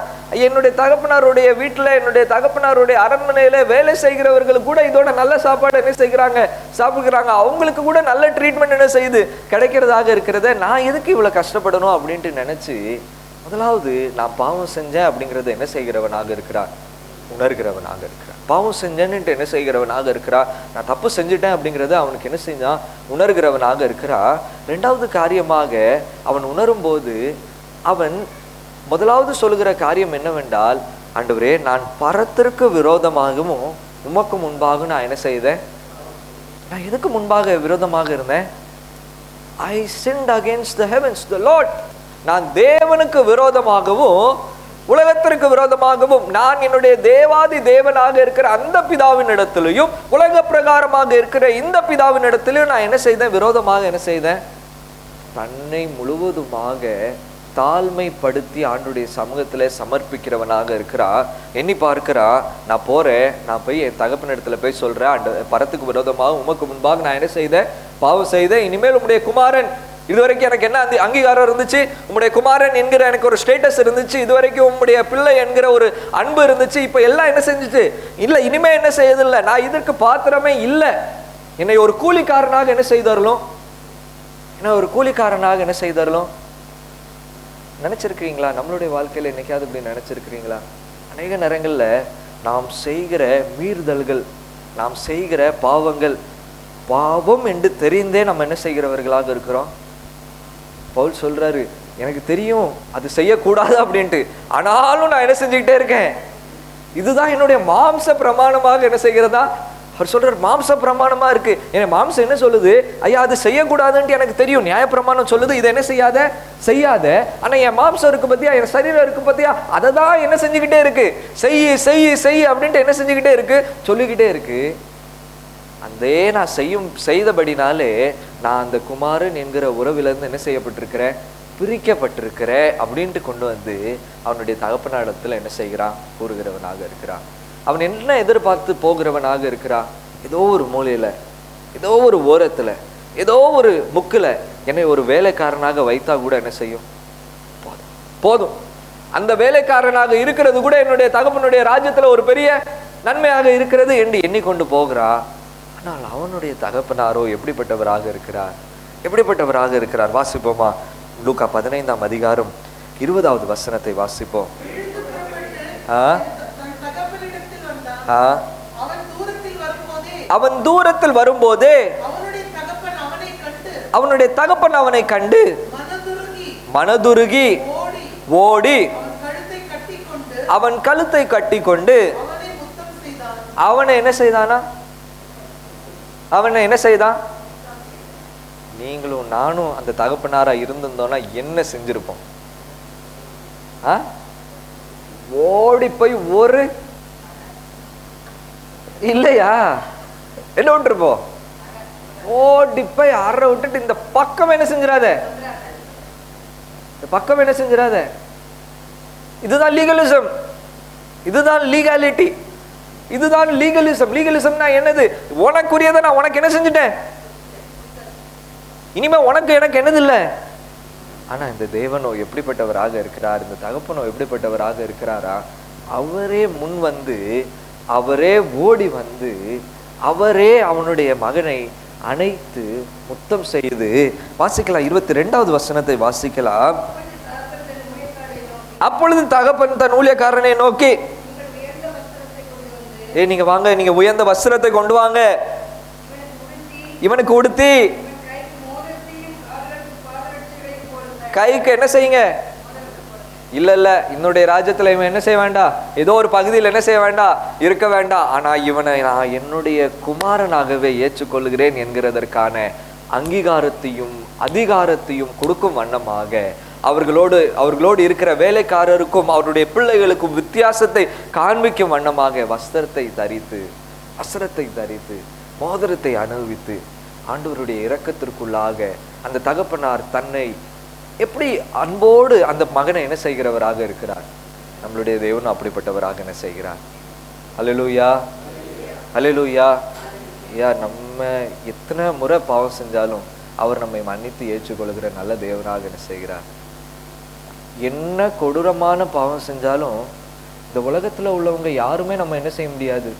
என்னுடைய தகப்பனாருடைய வீட்டுல, என்னுடைய தகப்பனாருடைய அரண்மனையில வேலை செய்கிறவர்கள் கூட இதோட நல்ல சாப்பாடு என்ன செய்கிறாங்க, சாப்பிடுகிறாங்க. அவங்களுக்கு கூட நல்ல ட்ரீட்மெண்ட் என்ன செய்யுது, கிடைக்கிறதாக இருக்கிறத. நான் எதுக்கு இவ்வளவு கஷ்டப்படணும் அப்படின்ட்டு நினைச்சு, முதலாவது நான் பாவம் செஞ்சேன் அப்படிங்கறத என்ன செய்கிறவனாக இருக்கிறார், உணர்கிறவனாக இருக்கிறார். பாவம் செஞ்சேன்னுட்டு என்ன செய்கிறவனாக இருக்கிறா, நான் தப்பு செஞ்சுட்டேன் அப்படிங்கிறத அவனுக்கு என்ன செஞ்சான், உணர்கிறவனாக இருக்கிறா. ரெண்டாவது காரியமாக அவன் உணரும் போது அவன் முதலாவது சொல்லுகிற காரியம் என்னவென்றால், ஆண்டவரே நான் பரத்திற்கு விரோதமாகவும் உமக்கு முன்பாக நான் என்ன செய்தேன், நான் எதுக்கு முன்பாக விரோதமாக இருந்தேன், I sinned against the heavens, the Lord. நான் தேவனுக்கு விரோதமாகவும் உலகத்திற்கு விரோதமாகவும், நான் என்னுடைய தேவாதி தேவனாக இருக்கிற அந்த பிதாவின் இடத்திலையும் உலக பிரகாரமாக இருக்கிற இந்த பிதாவின் இடத்திலையும் நான் என்ன செய்தேன், விரோதமாக என்ன செய்தேன். தன்னை முழுவதுமாக தாழ்மைப்படுத்தி ஆண்டுடைய சமூகத்துல சமர்ப்பிக்கிறவனாக இருக்கிறா. எண்ணி பார்க்கிறா, நான் போறேன், நான் போய் என் தகப்பன் இடத்துல போய் சொல்றேன், அந்த பரத்துக்கு விரோதமாக உமக்கு முன்பாக நான் என்ன செய்தேன், பாவம் செய்தேன். இனிமேல் உம்முடைய குமாரன், இதுவரைக்கும் எனக்கு என்ன அங்கீகாரம் இருந்துச்சு, உம்முடைய குமாரன் என்கிற எனக்கு ஒரு ஸ்டேட்டஸ் இருந்துச்சு, இதுவரைக்கும் உம்முடைய பிள்ளை என்கிற ஒரு அன்பு இருந்துச்சு, இப்ப எல்லாம் என்ன செஞ்சுச்சு, இல்ல இனிமே என்ன செய்யதில்லை, நான் இதற்கு பாத்திரமே இல்லை, என்னை ஒரு கூலிக்காரனாக என்ன செய்தாரலும், என்ன ஒரு கூலிக்காரனாக என்ன செய்தாரலும். நினைச்சிருக்கிறீங்களா நம்மளுடைய வாழ்க்கையில என்னைக்காவது இப்படி நினைச்சிருக்கிறீங்களா? அநேக நேரங்கள்ல நாம் செய்கிற மீறுதல்கள், நாம் செய்கிற பாவங்கள், பாவம் என்று தெரிந்தே நம்ம என்ன செய்கிறவர்களாக இருக்கிறோம். பவுல் சொல்றாரு, எனக்கு தெரியும் அது செய்யக்கூடாது அப்படின்ட்டு, ஆனாலும் நான் என்ன செஞ்சுக்கிட்டே இருக்கேன். இதுதான் என்னுடைய மாம்ச பிரமாணமாக என்ன செய்கிறதா. அவர் சொல்றாரு, மாம்ச பிரமாணமா இருக்கு. என் மாம்சம் என்ன சொல்லுது, ஐயா அது செய்யக்கூடாதுன்ட்டு எனக்கு தெரியும், நியாய பிரமாணம் சொல்லுது இதை என்ன செய்யாத. ஆனா என் மாம்சம் இருக்கு பத்தியா, என் சரீரம் இருக்கு பத்தியா, அதை தான் என்ன செஞ்சுக்கிட்டே இருக்கு, செய் அப்படின்ட்டு என்ன செஞ்சுக்கிட்டே இருக்கு, சொல்லிக்கிட்டே இருக்கு. அதே நான் செய்தபடினாலே நான் அந்த குமாரன் என்கிற உறவிலிருந்து என்ன செய்யப்பட்டிருக்கிறேன், பிரிக்கப்பட்டிருக்கிறேன் அப்படின்ட்டு கொண்டு வந்து அவனுடைய தகப்பனிடத்துல என்ன செய்கிறான், கூறுகிறவனாக இருக்கிறான். அவன் என்ன எதிர்பார்த்து போகிறவனாக இருக்கிறான், ஏதோ ஒரு மூலையில, ஏதோ ஒரு ஓரத்துல, ஏதோ ஒரு முக்குல என்னை ஒரு வேலைக்காரனாக வைத்தா கூட என்ன செய்யும், போதும். அந்த வேலைக்காரனாக இருக்கிறது கூட என்னுடைய தகப்பனுடைய ராஜ்யத்துல ஒரு பெரிய நன்மையாக இருக்கிறது என்று எண்ணிக்கொண்டு போகிறா. ஆனால் அவனுடைய தகப்பனாரோ எப்படிப்பட்டவராக இருக்கிறார்? எப்படிப்பட்டவராக இருக்கிறார்? வாசிப்போமா? லூக்கா 15ஆம் அதிகாரம் 20வது வசனத்தை வாசிப்போம். அவன் தூரத்தில் வரும்போதே அவனுடைய தகப்பன் அவனை கண்டு மனதுருகி ஓடி அவன் கழுத்தை கட்டி கொண்டு அவனை என்ன செய்தானா? அவனை என்ன செய்தான்? நீங்களும் நானும் அந்த தகப்பனாரா இருந்திருந்தோம்னா என்ன செஞ்சிருப்போம்? ஓடி போய் ஒரு இல்லையா என்ன விட்டுருப்போம்? ஓடி போய் அற விட்டுட்டு இந்த பக்கம் என்ன செஞ்சிடாத, இந்த பக்கம் என்ன செஞ்சிடாத. இதுதான் லீகலிசம், இதுதான் லீகாலிட்டி, இதுதான் லீகலிசம். லீகலிசம்னா என்னது? உனக்குரியதை நான் உனக்கு என்ன செஞ்சுட்டேன், இனிமே உனக்கு எனக்கு என்னது இல்லை. ஆனா இந்த தேவனோ எப்படிப்பட்டவராக இருக்கிறார்? இந்த தகப்பனோ எப்படிப்பட்டவராக இருக்கிறாரா? அவரே முன் வந்து, அவரே ஓடி வந்து, அவரே அவனுடைய மகனை அணைத்து முத்தம் செய்து. வாசிக்கலாம், 22வது வசனத்தை வாசிக்கலாம். அப்பொழுது தகப்பன் தன் ஊழியக்காரனை நோக்கி, நீங்க வாங்க, நீங்க உயர்ந்த வஸ்திரத்தை கொண்டு வாங்க, இவனுக்கு உடுத்தி கைக்கு என்ன செய்யுங்க. இல்ல இல்ல, என்னுடைய ராஜ்யத்துல இவன் என்ன செய்ய வேண்டாம், ஏதோ ஒரு பகுதியில் என்ன செய்ய வேண்டாம், இருக்க வேண்டாம். ஆனா இவனை நான் என்னுடைய குமாரனாகவே ஏற்றுக்கொள்கிறேன் என்கிறதற்கான அங்கீகாரத்தையும் அதிகாரத்தையும் கொடுக்கும் வண்ணமாக அவர்களோடு இருக்கிற வேலைக்காரருக்கும் அவருடைய பிள்ளைகளுக்கும் வித்தியாசத்தை காண்பிக்கும் வண்ணமாக வஸ்திரத்தை தரித்து மோதிரத்தை அனுபவித்து ஆண்டவருடைய இரக்கத்திற்குள்ளாக அந்த தகப்பனார் தன்னை எப்படி அன்போடு அந்த மகனை என்ன செய்கிறவராக இருக்கிறார். நம்மளுடைய தேவன் அப்படிப்பட்டவராக என்ன செய்கிறார். அல்லேலூயா, அல்லேலூயா. நம்ம எத்தனை முறை பாவம் செஞ்சாலும் அவர் நம்மை மன்னித்து ஏற்றுக்கொள்கிற நல்ல தேவனாக என்ன செய்கிறார். என்ன கொடூரமான பாவம் செஞ்சாலும் இந்த உலகத்துல உள்ளவங்க யாருமே நம்ம என்ன செய்ய முடியாது,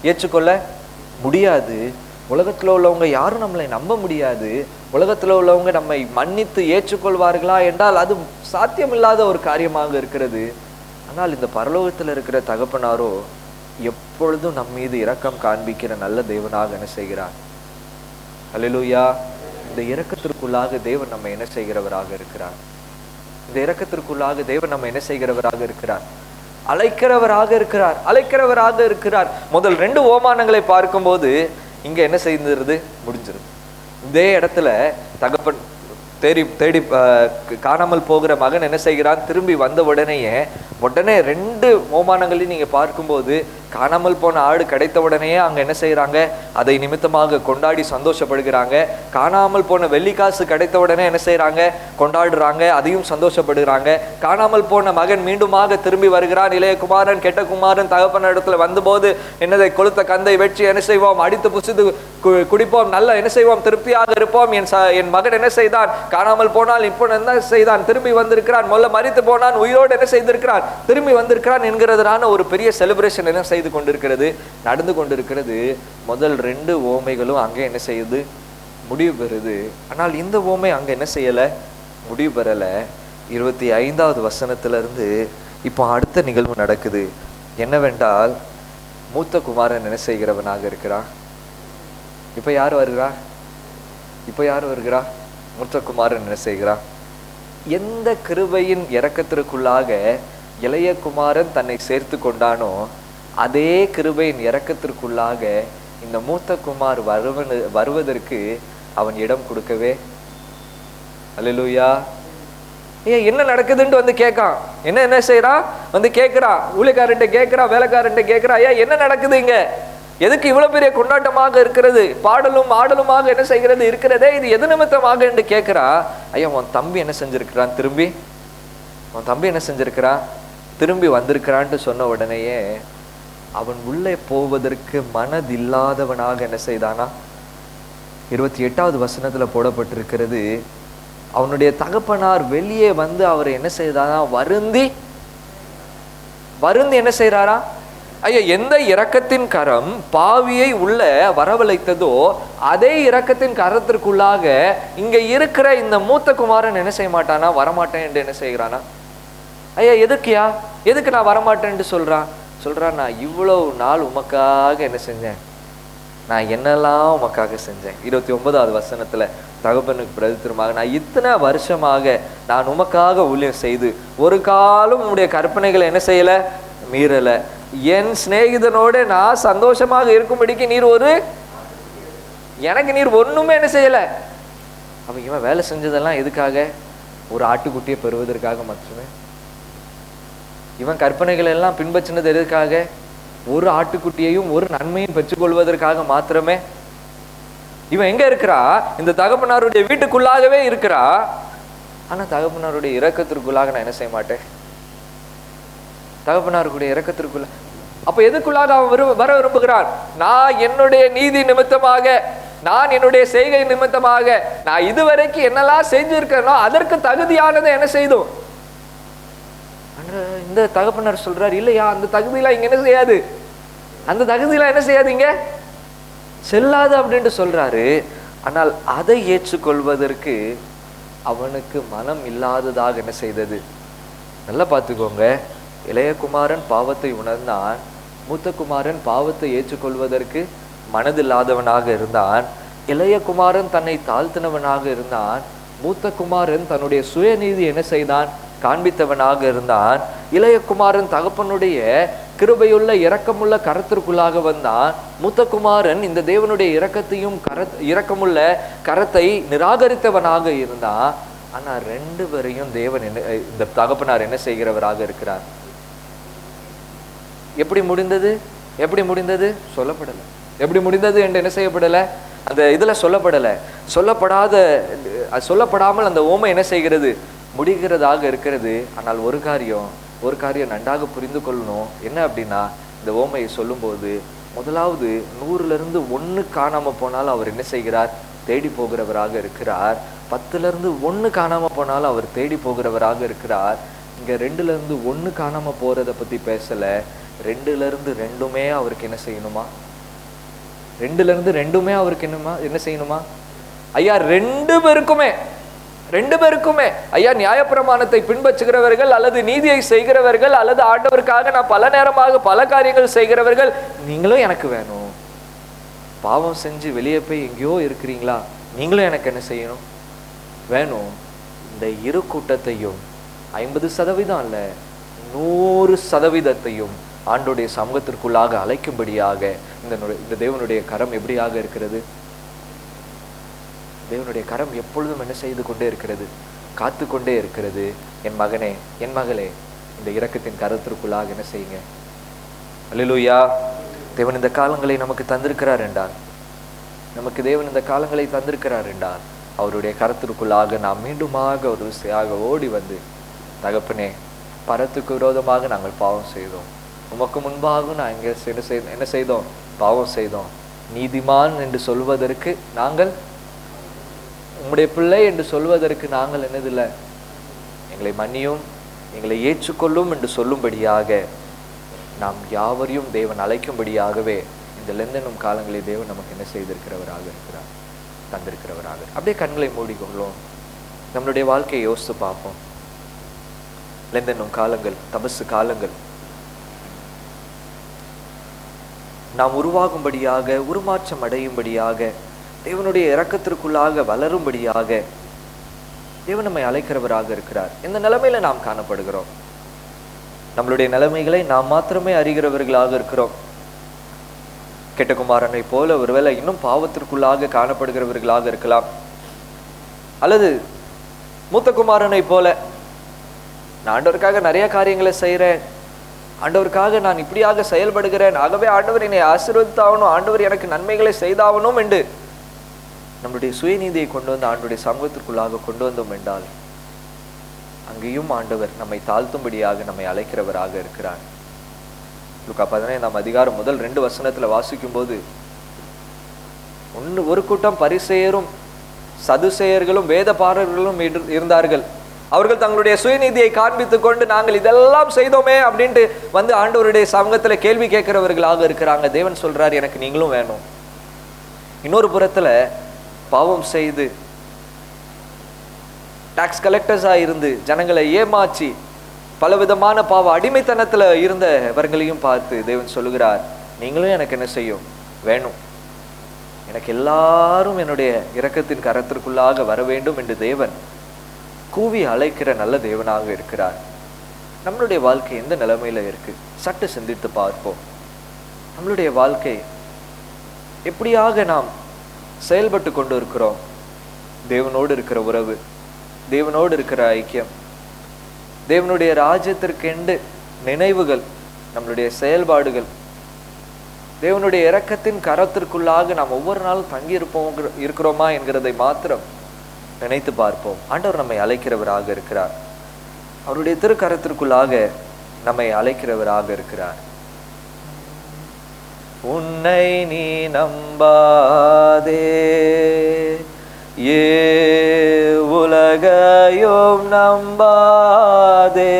ஏற்றுக்கொள்ள முடியாது. உலகத்துல உள்ளவங்க யாரும் நம்மளை நம்ப முடியாது. உலகத்துல உள்ளவங்க நம்மை மன்னித்து ஏற்றுக்கொள்வார்களா என்றால் அது சாத்தியமில்லாத ஒரு காரியமாக இருக்கிறது. ஆனால் இந்த பரலோகத்தில் இருக்கிற தகப்பனாரோ எப்பொழுதும் நம் மீது இரக்கம் காண்பிக்கிற நல்ல தேவனாக என்ன செய்கிறார். அல்லேலூயா. இந்த இரக்கத்திற்குள்ளாக தேவன் நம்ம என்ன செய்கிறவராக இருக்கிறார். இந்த இரக்கத்திற்குள்ளாக தேவன் நம்ம என்ன செய்கிறவராக இருக்கிறார், அழைக்கிறவராக இருக்கிறார். முதல் 2 ஓமானங்களை பார்க்கும்போது இங்க என்ன செய்திருது, முடிஞ்சிருது. இதே இடத்துல தகப்பன் தேடி காணாமல் போகிற மகன் என்ன செய்கிறான், திரும்பி வந்த உடனே 2 ஓமானங்களையும் நீங்க பார்க்கும்போது காணாமல் போன ஆடு கிடைத்த உடனே அங்க என்ன செய்யறாங்க, அதை நிமித்தமாக கொண்டாடி சந்தோஷப்படுகிறாங்க. காணாமல் போன வெள்ளிக்காசு கிடைத்த உடனே என்ன செய்யறாங்க, கொண்டாடுறாங்க, அதையும் சந்தோஷப்படுகிறாங்க. காணாமல் போன மகன் மீண்டுமாக திரும்பி வருகிறான். இளைய குமாரன் கெட்ட குமாரன் தகப்பன் இடத்துல வந்தபோது என்னதை கொளுத்த கந்தை வெற்றி என்ன செய்வோம், அடித்து புசித்து குடிப்போம், நல்ல என்ன செய்வோம், திருப்தியாக இருப்போம். என் மகன் என்ன செய்தான், காணாமல் போனால் இப்போ என்ன செய்தான், திரும்பி வந்திருக்கிறான். முதல்ல மரித்து போனான், உயிரோடு என்ன செய்திருக்கிறான், திரும்பி வந்திருக்கிறான் என்கிறதுனான ஒரு பெரிய செலிப்ரேஷன் என்ன செய்து கொண்டிருக்கிறது, நடந்து கொண்டிருக்கிறது. முதல் 2 ஓமைகளும் அங்கே என்ன செய்யுது, முடிவு பெறுது. ஆனால் இந்த ஓமை அங்க என்ன செய்யல, முடிவு பெறல. 25வது வசனத்திலிருந்து இப்போ அடுத்த நிகழ்வு நடக்குது. என்னவென்றால் மூத்த குமாரன் என்ன செய்கிறவனாக இருக்கிறான். இப்ப யார் வருகிறா, மூத்த குமாரன் என்ன செய்கிறான். எந்த கிருபையின் இரக்கத்திற்குள்ளாக இளைய குமாரன் தன்னை சேர்த்து கொண்டானோ அதே கிருபையின் இரக்கத்திற்குள்ளாக இந்த மூத்த குமார் வருவதற்கு அவன் இடம் கொடுக்கவே. அல்லேலூயா. என்ன நடக்குதுன்ட்டு வந்து கேட்கான். என்ன செய்யறான், வந்து கேட்கிறான், ஊழியக்காரன்ட்ட கேட்கிறா, வேலைக்காரன்ட்ட கேட்கிறா, என்ன நடக்குது இங்க, எதுக்கு இவ்வளவு பெரிய கொண்டாட்டமாக இருக்கிறது, பாடலும் ஆடலுமாக என்ன செய்கிறது இருக்கிறதே, இது எது நிமித்தமாக என்று கேட்கிறா. ஐயா உன் தம்பி என்ன செஞ்சிருக்கிறான், திரும்பி வந்திருக்கிறான்ட்டு சொன்ன உடனேயே அவன் உள்ளே போவதற்கு மனதில்லாதவனாக என்ன செய்தானா. 28வது வசனத்துல போடப்பட்டிருக்கிறது, அவனுடைய தகப்பனார் வெளியே வந்து அவரை என்ன செய்தானா, வருந்தி என்ன செய்யறாரா, ஐயா, எந்த இரக்கத்தின் கரம் பாவியை உள்ள வரவழைத்ததோ அதே இரக்கத்தின் கரத்திற்குள்ளாக இங்க இருக்கிற இந்த மூத்த குமாரன் என்ன செய்ய மாட்டானா? வரமாட்டேன் என்று என்ன செய்கிறானா? ஐயா, எதுக்கு நான் வரமாட்டேன்னு சொல்றான், நான் இவ்வளவு நாள் உமக்காக என்ன செஞ்சேன், நான் என்னெல்லாம் உமக்காக செஞ்சேன். 29வது வசனத்துல தகப்பனுக்கு பிரதித்திரமாக, நான் இத்தனை வருஷமாக நான் உமக்காக ஊழியம் செய்து ஒரு காலம் உம்முடைய கற்பனைகளை என்ன செய்யல, மீறல. என் சிநேகிதனோட நான் சந்தோஷமாக இருக்கும்படிக்கு எனக்கு நீர் ஒண்ணுமே என்ன செய்யல. அப்ப இவன் வேலை செஞ்சதெல்லாம் எதுக்காக? ஒரு ஆட்டுக்குட்டியை பெறுவதற்காக மட்டுமே. இவன் கற்பனைகள் எல்லாம் பின்பற்றினது எதுக்காக? ஒரு ஆட்டுக்குட்டியையும் ஒரு நன்மையும் பெற்றுக்கொள்வதற்காக மாத்திரமே. இவன் எங்க இருக்கிறா? இந்த தகப்பனாருடைய வீட்டுக்குள்ளாகவே இருக்கிறா. ஆனா தகப்பனாருடைய இரக்கத்திற்குள்ளாக நான் என்ன செய்ய மாட்டேன். தகப்பனாருடைய இரக்கத்திற்குள்ள அப்ப எதுக்குள்ளாக அவன் வர விரும்புகிறான்? நான் என்னுடைய நீதி நிமித்தமாக, நான் என்னுடைய செய்கை நிமித்தமாக நான் இதுவரைக்கும் என்னெல்லாம் செஞ்சிருக்கேனோ அதற்கு தகுதியானதை என்ன செய்தோம். இந்த தகப்பனார் சொல்றாரு, இல்லையா, அந்த தகுதியெல்லாம் இங்க என்ன செய்யாது, அந்த தகுதியெல்லாம் என்ன செய்யாது, இங்க செல்லாது அப்படின்ட்டு சொல்றாரு. ஆனால் அதை ஏற்றுக்கொள்வதற்கு அவனுக்கு மனம் இல்லாததாக என்ன செய்தது? நல்லா பார்த்துக்கோங்க. இளைய குமாரன் பாவத்தை உணர்ந்தான், மூத்த குமாரன் பாவத்தை ஏற்றுக்கொள்வதற்கு மனதில்லாதவனாக இருந்தான். இளைய குமாரன் தன்னை தாழ்த்தினவனாக இருந்தான். மூத்த குமாரன் தன்னுடைய சுயநீதி என்ன செய்தான், காண்பித்தவனாக இருந்தான். இளைய குமாரன் தகப்பனுடைய கிருபையுள்ள இரக்கமுள்ள கரத்திற்குள்ளாக வந்தான். மூத்த குமாரன் இந்த தேவனுடைய இரக்கத்தையும் இரக்கமுள்ள கரத்தை நிராகரித்தவனாக இருந்தான். ஆனா ரெண்டு பேரையும் தேவன் இந்த தகப்பனார் என்ன செய்கிறவராக இருக்கிறார். எப்படி முடிந்தது சொல்லப்படல. எப்படி முடிந்தது என்று என்ன செய்யப்படல, அந்த இதுல சொல்லப்படாமல் அந்த ஓமை என்ன செய்கிறது, முடிகிறதாக இருக்கிறது. ஆனால் ஒரு காரியம் நன்றாக புரிந்து கொள்ளணும். என்ன அப்படின்னா, இந்த ஓமையை சொல்லும்போது முதலாவது 100லிருந்து 1 காணாம போனாலும் அவர் என்ன செய்கிறார், தேடி போகிறவராக இருக்கிறார். 10லிருந்து 1 காணாம போனாலும் அவர் தேடி போகிறவராக இருக்கிறார். இங்க 2லிருந்து 1 காணாம போறதை பத்தி பேசல. 2லிருந்து 2மே அவருக்கு என்ன செய்யணுமா, 2லிருந்து 2மே அவருக்கு என்ன செய்யணுமா ஐயா, 2 பேருக்குமே ஐயா, நியாயப்பிரமாணத்தை பின்பற்றுகிறவர்கள் அல்லது நீதியை செய்கிறவர்கள் அல்லது ஆண்டவருக்காக நான் பல நேரமாக பல காரியங்கள் செய்கிறவர்கள், நீங்களும் எனக்கு வேணும். பாவம் செஞ்சு வெளியே போய் எங்கேயோ இருக்கிறீங்களா, நீங்களும் எனக்கு என்ன செய்யணும், வேணும். இந்த இரு கூட்டத்தையும் 50% அல்ல 100% ஆண்டோடைய சமூகத்திற்குள்ளாக அழைக்கும்படியாக இந்த தேவனுடைய கரம் எப்படியாக இருக்கிறது. தேவனுடைய கரம் எப்பொழுதும் என்ன செய்து கொண்டே இருக்கிறது, காத்து கொண்டே இருக்கிறது. என் மகனே, என் மகளே, இந்த இரக்கத்தின் கரத்திற்குள்ளாக என்ன செய்யுங்க. அல்லேலூயா. தேவன் இந்த காலங்களை நமக்கு தந்திருக்கிறார் என்றால், தேவன் இந்த காலங்களை தந்திருக்கிறார் என்றால், அவருடைய கரத்திற்குள்ளாக நாம் மீண்டுமாக ஒரு விசையாக ஓடி வந்து, தகப்பனே, பரத்துக்கு விரோதமாக நாங்கள் பாவம் செய்தோம், உமக்கு முன்பாக நான் இங்கே என்ன செய்தோம், பாவம் செய்தோம். நீதிமான் என்று சொல்வதற்கு நாங்கள், உம்முடைய பிள்ளை என்று சொல்வதற்கு நாங்கள் என்னதில்லை, எங்களை மன்னியும், எங்களை ஏற்றுக்கொள்ளும் என்று சொல்லும்படியாக நாம் யாவரையும் தேவன் அழைக்கும்படியாகவே இந்த லெந்தனும் காலங்களை தேவன் நமக்கு என்ன செய்திருக்கிறவராக இருக்கிறார், தந்திருக்கிறவராக. அப்படியே கண்களை மூடிக்கொள்ளும், நம்மளுடைய வாழ்க்கையை யோசித்து பார்ப்போம். லெந்தனும் காலங்கள், தபசு காலங்கள் நாம் உருவாகும்படியாக, உருமாற்றம் அடையும்படியாக, தேவனுடைய இரக்கத்திற்குள்ளாக வளரும்படியாக தேவன் நம்மை அழைக்கிறவராக இருக்கிறார். இந்த நிலைமையில நாம் காணப்படுகிறோம். நம்மளுடைய நிலைமைகளை நாம் மாத்திரமே அறிகிறவர்களாக இருக்கிறோம். கெட்டகுமாரனை போல ஒருவேளை இன்னும் பாவத்திற்குள்ளாக காணப்படுகிறவர்களாக இருக்கலாம். அல்லது மூத்த குமாரனை போல, நான் ஆண்டவருக்காக நிறைய காரியங்களை செய்கிறேன், ஆண்டவருக்காக நான் இப்படியாக செயல்படுகிறேன், ஆகவே ஆண்டவர் என்னை ஆசீர்வதித்தாகணும், ஆண்டவர் எனக்கு நன்மைகளை செய்தாகணும் என்று நம்முடைய சுயநீதியை கொண்டு வந்து ஆண்டவருடைய சமூகத்திற்குள்ளாக கொண்டு வந்தோம் என்றால், அங்கேயும் ஆண்டவர் நம்மை தாழ்த்தும்படியாக நம்மை அழைக்கிறவராக இருக்கிறார். லூக்கா 15ஆம் அதிகாரம் முதல் 2 வசனத்துல வாசிக்கும் போது, ஒரு கூட்டம் பரிசேயரும் சதுசேயர்களும் வேத பாரர்களும் இருந்தார்கள். அவர்கள் தங்களுடைய சுயநீதியை காண்பித்துக் கொண்டு நாங்கள் இதெல்லாம் செய்தோமே அப்படின்ட்டு வந்து ஆண்டவருடைய சமூகத்துல கேள்வி கேட்கிறவர்களாக இருக்கிறாங்க. தேவன் சொல்றாரு, எனக்கு நீங்களும் வேணும். இன்னொரு புறத்துல பாவம் செய்து டாக்ஸ் கலெக்டர்ஸா இருந்து ஜனங்களை ஏமாற்றி பலவிதமான பாவ அடிமைத்தனத்துல இருந்தவர்களையும் பார்த்து தேவன் சொல்லுகிறார், நீங்களும் எனக்கு என்ன செய்யும் வேணும், எனக்கு எல்லாரும் என்னுடைய இரக்கத்தின் கரத்திற்குள்ளாக வர வேண்டும் என்று தேவன் கூவி அழைக்கிற நல்ல தேவனாக இருக்கிறார். நம்மளுடைய வாழ்க்கை எந்த நிலைமையில இருக்கு சற்று சிந்தித்து பார்ப்போம். நம்மளுடைய வாழ்க்கை எப்படியாக நாம் செயல்பட்டு கொண்டு இருக்கிறோம்? தேவனோடு இருக்கிற உறவு, தேவனோடு இருக்கிற ஐக்கியம், தேவனுடைய ராஜ்யத்திற்கெண்டு நினைவுகள், நம்மளுடைய செயல்பாடுகள், தேவனுடைய இரக்கத்தின் கரத்திற்குள்ளாக நாம் ஒவ்வொரு நாளும் தங்கி இருக்கிறோமா என்கிறதை மாத்திரம் நினைத்து பார்ப்போம். ஆண்டவர் நம்மை அழைக்கிறவராக இருக்கிறார். அவருடைய திருக்கரத்திற்குள்ளாக நம்மை அழைக்கிறவராக இருக்கிறார். உன்னை நீ நம்பாதே, ஏ உலகையும் நம்பாதே,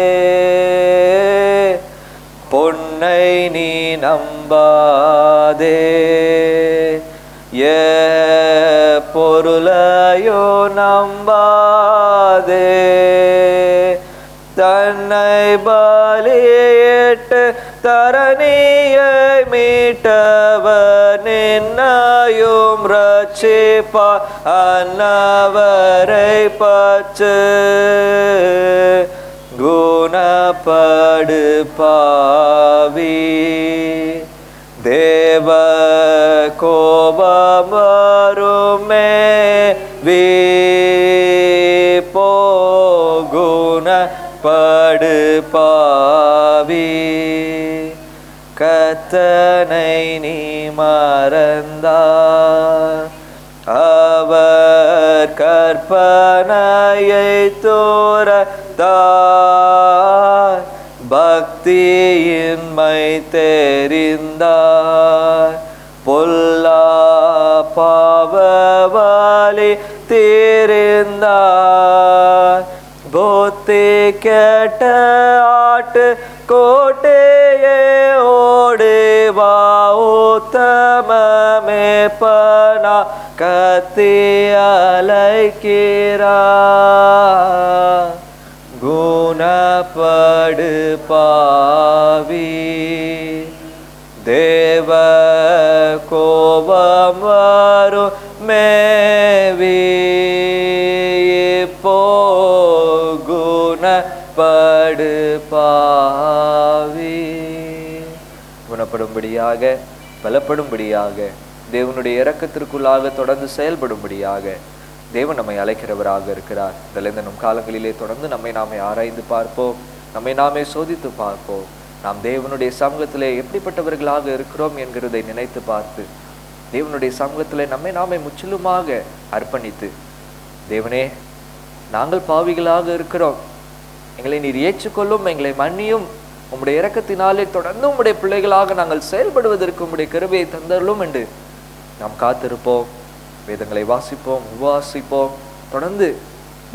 பொன்னை நீ நம்பாதே, ஏ பொருளையோ நம்பாதே, தன்னை பலியிட்டு தரணியை மீட்டவர் நின்னையும் ரட்சிப்பா, அன்னவரை பற்று குணப்படு பாவி, தேவ கோபம் வருமே போகுண படு பாவி, கர்த்தனை நீ மறந்தார், அவர் கற்பனையை தோரத்தார், பக்தியின்மை தெரிந்தார், பொல்லா பாவவாலி தீர்ந்தார், புத்தி கெட்ட ஆட்டு கோட்டையே ஓடிவா, உத்தமமே பனா கத்தி அலைக்கிறா, குணப்படு பாவி, தேவ கோபம் வரும் மேவி குணப்படு பாவி. குணப்படும்படியாக, பலப்படும்படியாக, தேவனுடைய இரக்கத்திற்குள்ளாக தொடர்ந்து செயல்படும்படியாக தேவன் நம்மை அழைக்கிறவராக இருக்கிறார். நம் காலங்களிலே தொடர்ந்து நம்மை நாமே ஆராய்ந்து பார்ப்போம், நம்மை நாமே சோதித்து பார்ப்போம். நாம் தேவனுடைய சமூகத்திலே எப்படிப்பட்டவர்களாக இருக்கிறோம் என்கிறதை நினைத்து பார்த்து தேவனுடைய சமூகத்திலே நம்மை நாமே முற்றிலுமாக அர்ப்பணித்து, தேவனே நாங்கள் பாவிகளாக இருக்கிறோம், எங்களை நீர் ஏற்றுக்கொள்ளும், எங்களை மன்னியும், உம்முடைய இரக்கத்தினாலே தொடர்ந்து உம்முடைய பிள்ளைகளாக நாங்கள் செயல்படுவதற்கு உம்முடைய கிருபையை தந்தருளும் என்று நாம் காத்திருப்போம். வேதங்களை வாசிப்போம், உபவாசிப்போம், தொடர்ந்து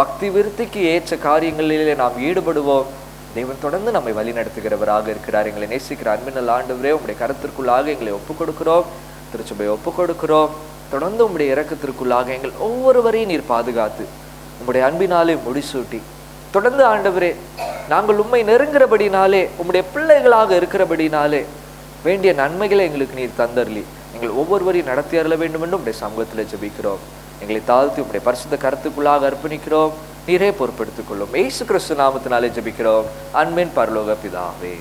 பக்தி விருத்திக்கு ஏற்ற காரியங்களிலே நாம் ஈடுபடுவோம். தேவன் தொடர்ந்து நம்மை வழி நடத்துகிறவராக இருக்கிறார். எங்களை நேசிக்கிற அன்பினல் ஆண்டவரே, உம்முடைய கருத்திற்குள்ளாக எங்களை ஒப்புக் கொடுக்கிறோம், திருச்சபையை ஒப்புக் கொடுக்கிறோம். தொடர்ந்து உம்முடைய இரக்கத்திற்குள்ளாக எங்கள் ஒவ்வொருவரையும் நீர் பாதுகாத்து உம்முடைய அன்பினாலே முடிசூட்டி, தொடர்ந்து ஆண்டவரே நாங்கள் உம்மை நெருங்கிறபடினாலே, உம்முடைய பிள்ளைகளாக இருக்கிறபடினாலே வேண்டிய நன்மைகளை எங்களுக்கு நீர் தந்தர்லி எங்கள் ஒவ்வொருவரையும் நடத்தி அருள வேண்டும் என்று உம்முடைய சமூகத்தில் ஜெபிக்கிறோம். எங்களை தாழ்த்தி உம்முடைய பரிசுத்த கருத்துக்குள்ளாக அர்ப்பணிக்கிறோம். நீரே பொறுப்பெடுத்துக் கொள்ளும். இயேசு கிறிஸ்து நாமத்தினாலே ஜெபிக்கிறோம், அன்பின் பரலோக பிதாவே.